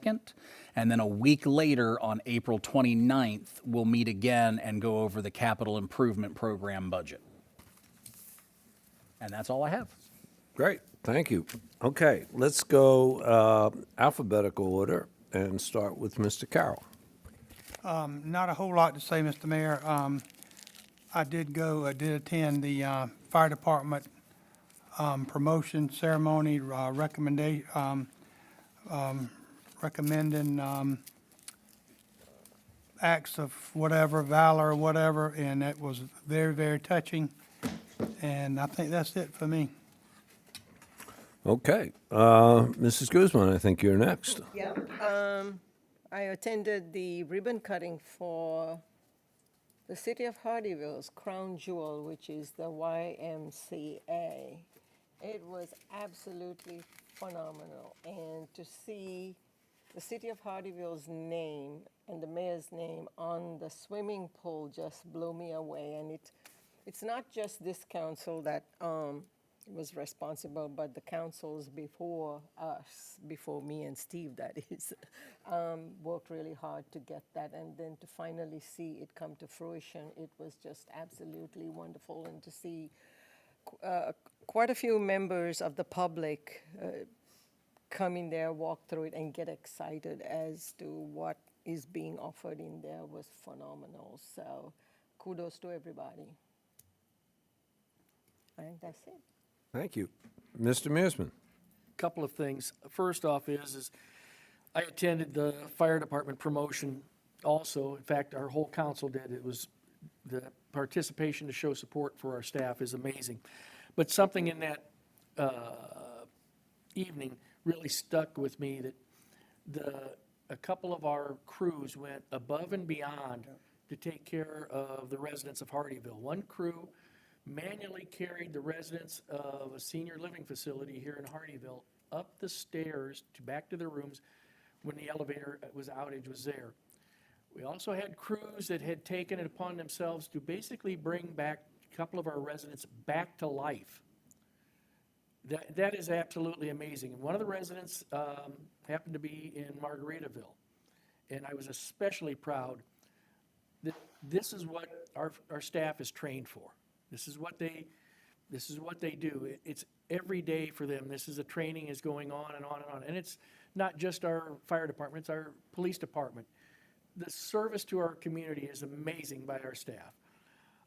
And then a week later, on April 29th, we'll meet again and go over the capital improvement program budget. And that's all I have. Great, thank you. Okay, let's go alphabetical order and start with Mr. Carroll. Not a whole lot to say, Mr. Mayor. I did attend the fire department promotion ceremony, recommending acts of whatever, valor or whatever, and it was very, very touching. And I think that's it for me. Okay, Mrs. Guzman, I think you're next. Yeah. I attended the ribbon cutting for the City of Hardeeville's crown jewel, which is the YMCA. It was absolutely phenomenal. And to see the City of Hardeeville's name and the mayor's name on the swimming pool just blew me away. And it's not just this council that was responsible, but the councils before us, before me and Steve, that is, worked really hard to get that. And then to finally see it come to fruition, it was just absolutely wonderful. And to see quite a few members of the public come in there, walk through it, and get excited as to what is being offered in there was phenomenal. So kudos to everybody. I think that's it. Thank you. Mr. Mearsman. Couple of things. First off is I attended the fire department promotion also. In fact, our whole council did. It was the participation to show support for our staff is amazing. But something in that evening really stuck with me, that a couple of our crews went above and beyond to take care of the residents of Hardeeville. One crew manually carried the residents of a senior living facility here in Hardeeville up the stairs to back to their rooms when the elevator outage was there. We also had crews that had taken it upon themselves to basically bring back a couple of our residents back to life. That is absolutely amazing. And one of the residents happened to be in Margaritaville. And I was especially proud that this is what our staff is trained for. This is what they do. It's every day for them. This is a training is going on and on and on. And it's not just our fire department, it's our police department. The service to our community is amazing by our staff.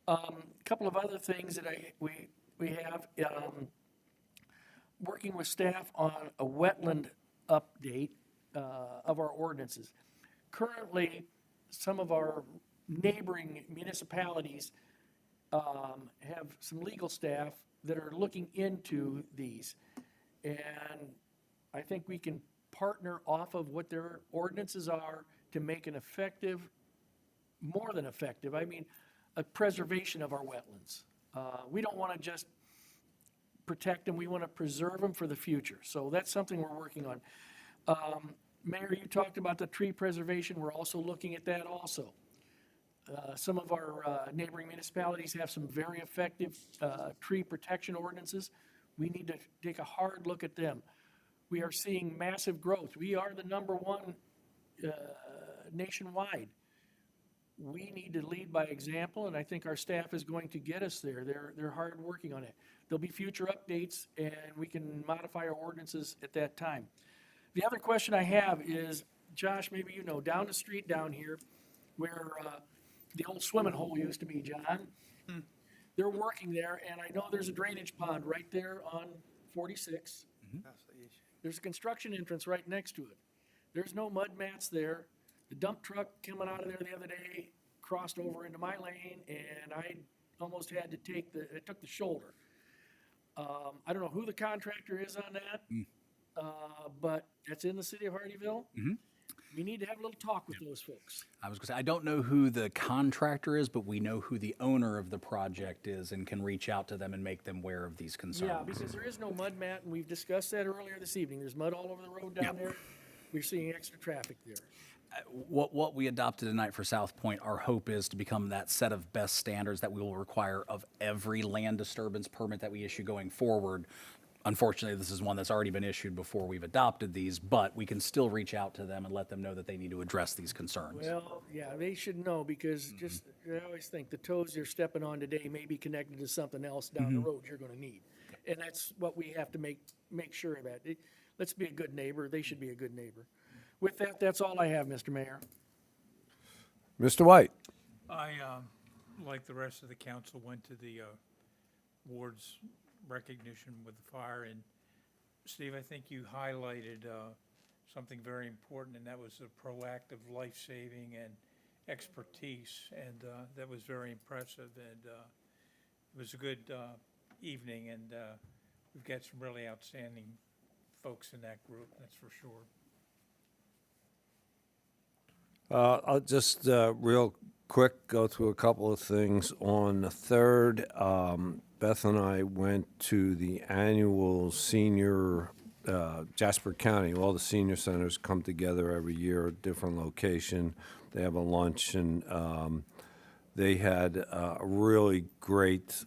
A couple of other things that we have, working with staff on a wetland update of our ordinances. Currently, some of our neighboring municipalities have some legal staff that are looking into these. And I think we can partner off of what their ordinances are to make an effective, more than effective, I mean, a preservation of our wetlands. We don't want to just protect them, we want to preserve them for the future. So that's something we're working on. Mayor, you talked about the tree preservation. We're also looking at that also. Some of our neighboring municipalities have some very effective tree protection ordinances. We need to take a hard look at them. We are seeing massive growth. We are the #1 nationwide. We need to lead by example, and I think our staff is going to get us there. They're hard working on it. There'll be future updates, and we can modify our ordinances at that time. The other question I have is, Josh, maybe you know, down the street down here, where the old swimming hole used to be, John, they're working there, and I know there's a drainage pond right there on 46. There's a construction entrance right next to it. There's no mud mats there. The dump truck coming out of there the other day crossed over into my lane, and I almost had to it took the shoulder. I don't know who the contractor is on that, but it's in the city of Hardeeville. We need to have a little talk with those folks. I was going to say, I don't know who the contractor is, but we know who the owner of the project is and can reach out to them and make them aware of these concerns. Yeah, because there is no mud mat, and we've discussed that earlier this evening. There's mud all over the road down there. We're seeing extra traffic there. What we adopted tonight for South Point, our hope is to become that set of best standards that we will require of every land disturbance permit that we issue going forward. Unfortunately, this is one that's already been issued before we've adopted these, but we can still reach out to them and let them know that they need to address these concerns. Well, yeah, they should know, because I always think the toes you're stepping on today may be connected to something else down the road you're going to need. And that's what we have to make sure of that. Let's be a good neighbor. They should be a good neighbor. With that, that's all I have, Mr. Mayor. Mr. White? I, like the rest of the council, went to the ward's recognition with the fire. And Steve, I think you highlighted something very important, and that was the proactive life-saving and expertise, and that was very impressive. And it was a good evening, and we've got some really outstanding folks in that group, that's for sure. I'll just real quick go through a couple of things. On the 3rd, Beth and I went to the annual senior Jasper County. All the senior centers come together every year, a different location. They have a lunch, and they had a really great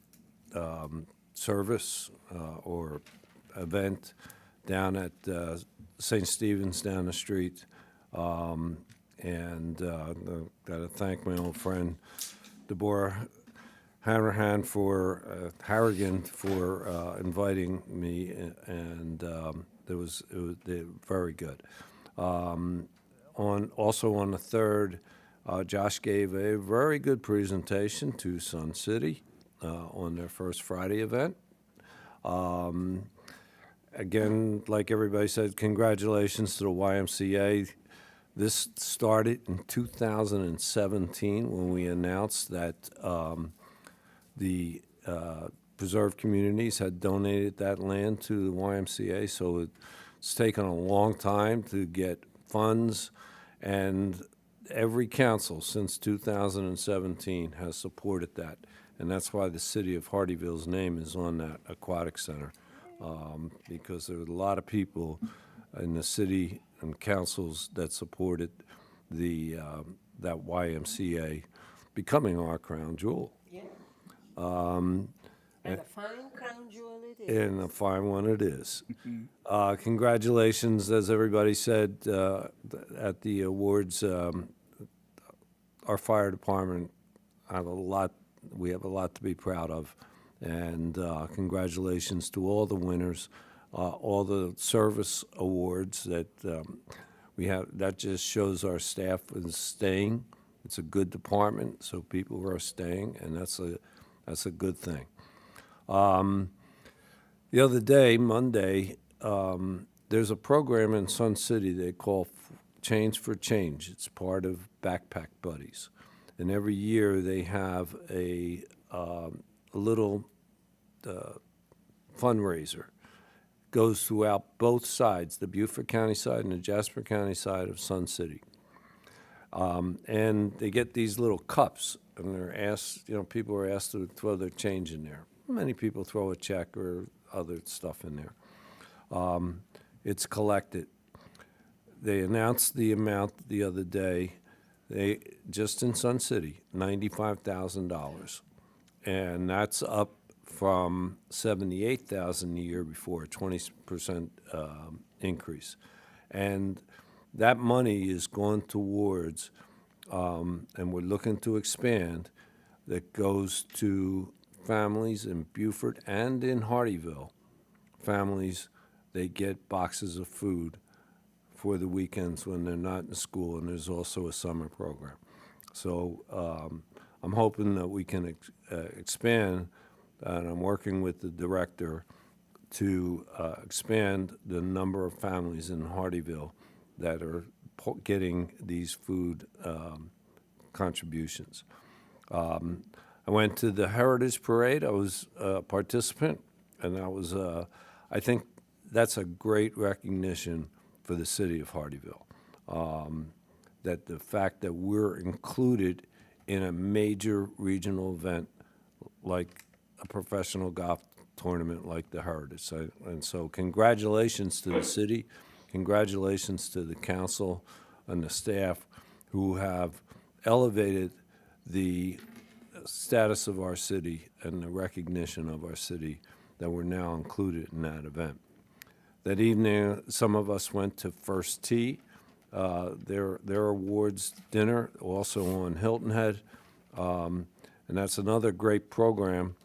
service or event down at St. Stephen's down the street. And got to thank my old friend Deborah Hanrahan Harrigan for inviting me, and it was very good. Also on the 3rd, Josh gave a very good presentation to Sun City on their First Friday event. Again, like everybody said, congratulations to the YMCA. This started in 2017 when we announced that the preserved communities had donated that land to the YMCA. So it's taken a long time to get funds, and every council since 2017 has supported that. And that's why the city of Hardeeville's name is on that aquatic center, because there were a lot of people in the city and councils that supported the, that YMCA becoming our crown jewel. Yeah. And a fine crown jewel it is. And a fine one it is. Congratulations, as everybody said at the awards. Our fire department we have a lot to be proud of. And congratulations to all the winners, all the service awards that we have. That just shows our staff is staying. It's a good department, so people are staying, and that's a good thing. The other day, Monday, there's a program in Sun City they call Change for Change. It's part of Backpack Buddies. And every year they have a little fundraiser. Goes throughout both sides, the Beaufort County side and the Jasper County side of Sun City. And they get these little cups, and they're asked, people are asked to throw their change in there. Many people throw a check or other stuff in there. It's collected. They announced the amount the other day. They just in Sun City, $95,000, and that's up from $78,000 the year before, a 20% increase. And that money is going towards, and we're looking to expand, that goes to families in Beaufort and in Hardeeville. Families, they get boxes of food for the weekends when they're not in school, and there's also a summer program. So I'm hoping that we can expand, and I'm working with the director to expand the number of families in Hardeeville that are getting these food contributions. I went to the Heritage Parade. I was a participant, and that was, I think that's a great recognition for the city of Hardeeville. That the fact that we're included in a major regional event like a professional golf tournament like the Heritage. And so congratulations to the city, congratulations to the council and the staff who have elevated the status of our city and the recognition of our city that we're now included in that event. That evening, some of us went to First Tee, their awards dinner, also on Hilton Head, and that's another great program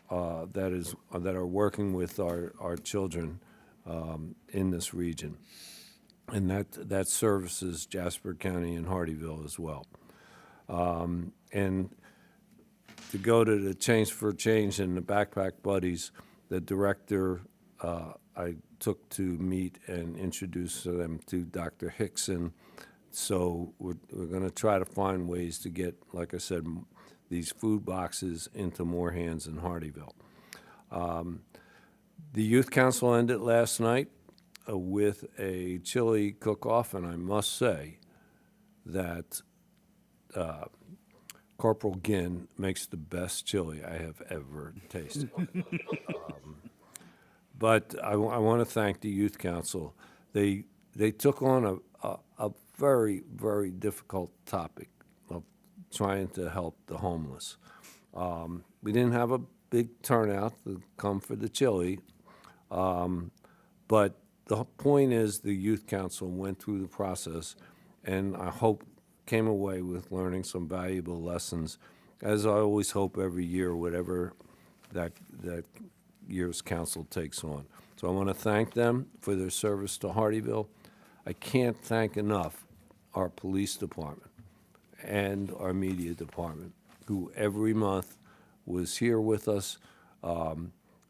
that are working with our children in this region, and that services Jasper County and Hardeeville as well. And to go to the Change for Change and the Backpack Buddies, the director I took to meet and introduce them to Dr. Hickson. So we're going to try to find ways to get, like I said, these food boxes into more hands in Hardeeville. The Youth Council ended last night with a chili cook-off, and I must say that Corporal Ginn makes the best chili I have ever tasted. But I want to thank the Youth Council. They took on a very, very difficult topic of trying to help the homeless. We didn't have a big turnout to come for the chili, but the point is the Youth Council went through the process, and I hope came away with learning some valuable lessons, as I always hope every year, whatever that year's council takes on. So I want to thank them for their service to Hardeeville. I can't thank enough our police department and our media department, who every month was here with us,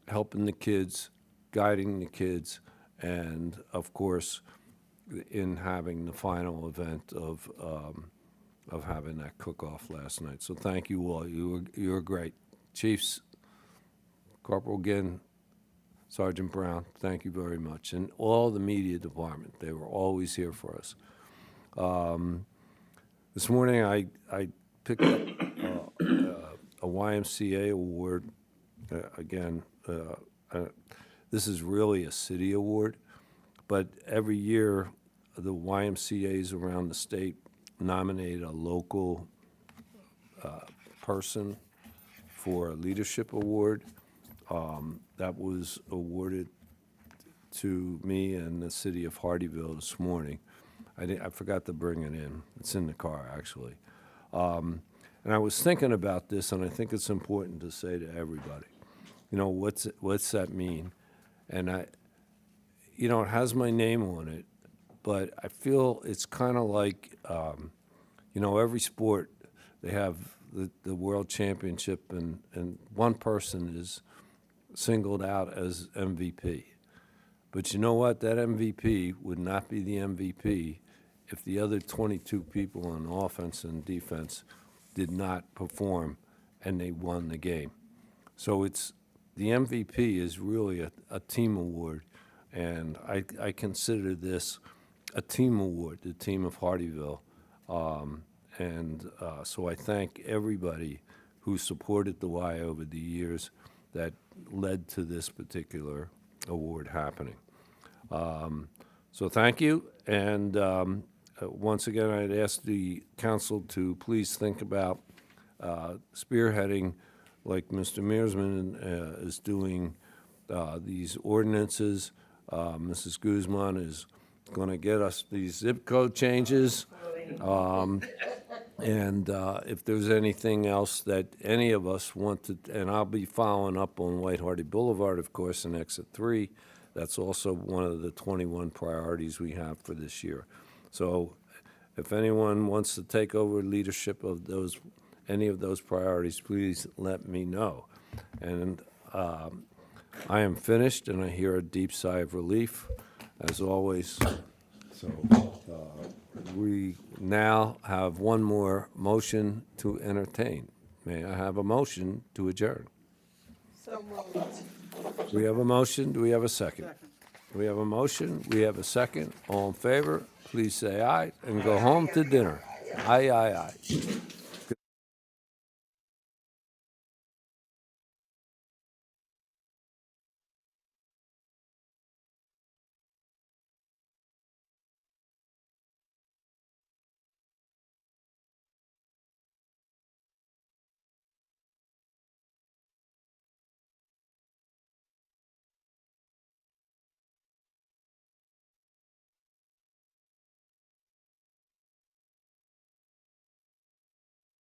helping the kids, guiding the kids, and of course, in having the final event of having that cook-off last night. So thank you all. You were great. Chiefs, Corporal Ginn, Sergeant Brown, thank you very much. And all the media department, they were always here for us. This morning I picked up a YMCA award. Again, this is really a city award, But every year, the YMCA's around the state nominate a local person for a leadership award. That was awarded to me and the city of Hardyville this morning. I forgot to bring it in. It's in the car, actually. And I was thinking about this, and I think it's important to say to everybody, you know, what's that mean? And it has my name on it, but I feel it's kind of like, every sport, they have the world championship, and one person is singled out as MVP. But you know what? That MVP would not be the MVP if the other 22 people on offense and defense did not perform and they won the game. So the MVP is really a team award, and I consider this a team award, the team of Hardyville. So I thank everybody who supported the Y over the years that led to this particular award happening. So thank you, and once again, I'd ask the council to please think about spearheading, like Mr. Mearsman is doing, these ordinances. Mrs. Guzman is going to get us these zip code changes. And if there's anything else that any of us want to, and I'll be following up on White Hardy Boulevard, of course, in Exit 3. That's also one of the 21 priorities we have for this year. So if anyone wants to take over leadership of any of those priorities, please let me know. And I am finished, and I hear a deep sigh of relief, as always. So we now have one more motion to entertain. May I have a motion to adjourn? So moved. We have a motion. Do we have a second? We have a motion. We have a second. All in favor, please say aye and go home to dinner. Aye, aye, aye.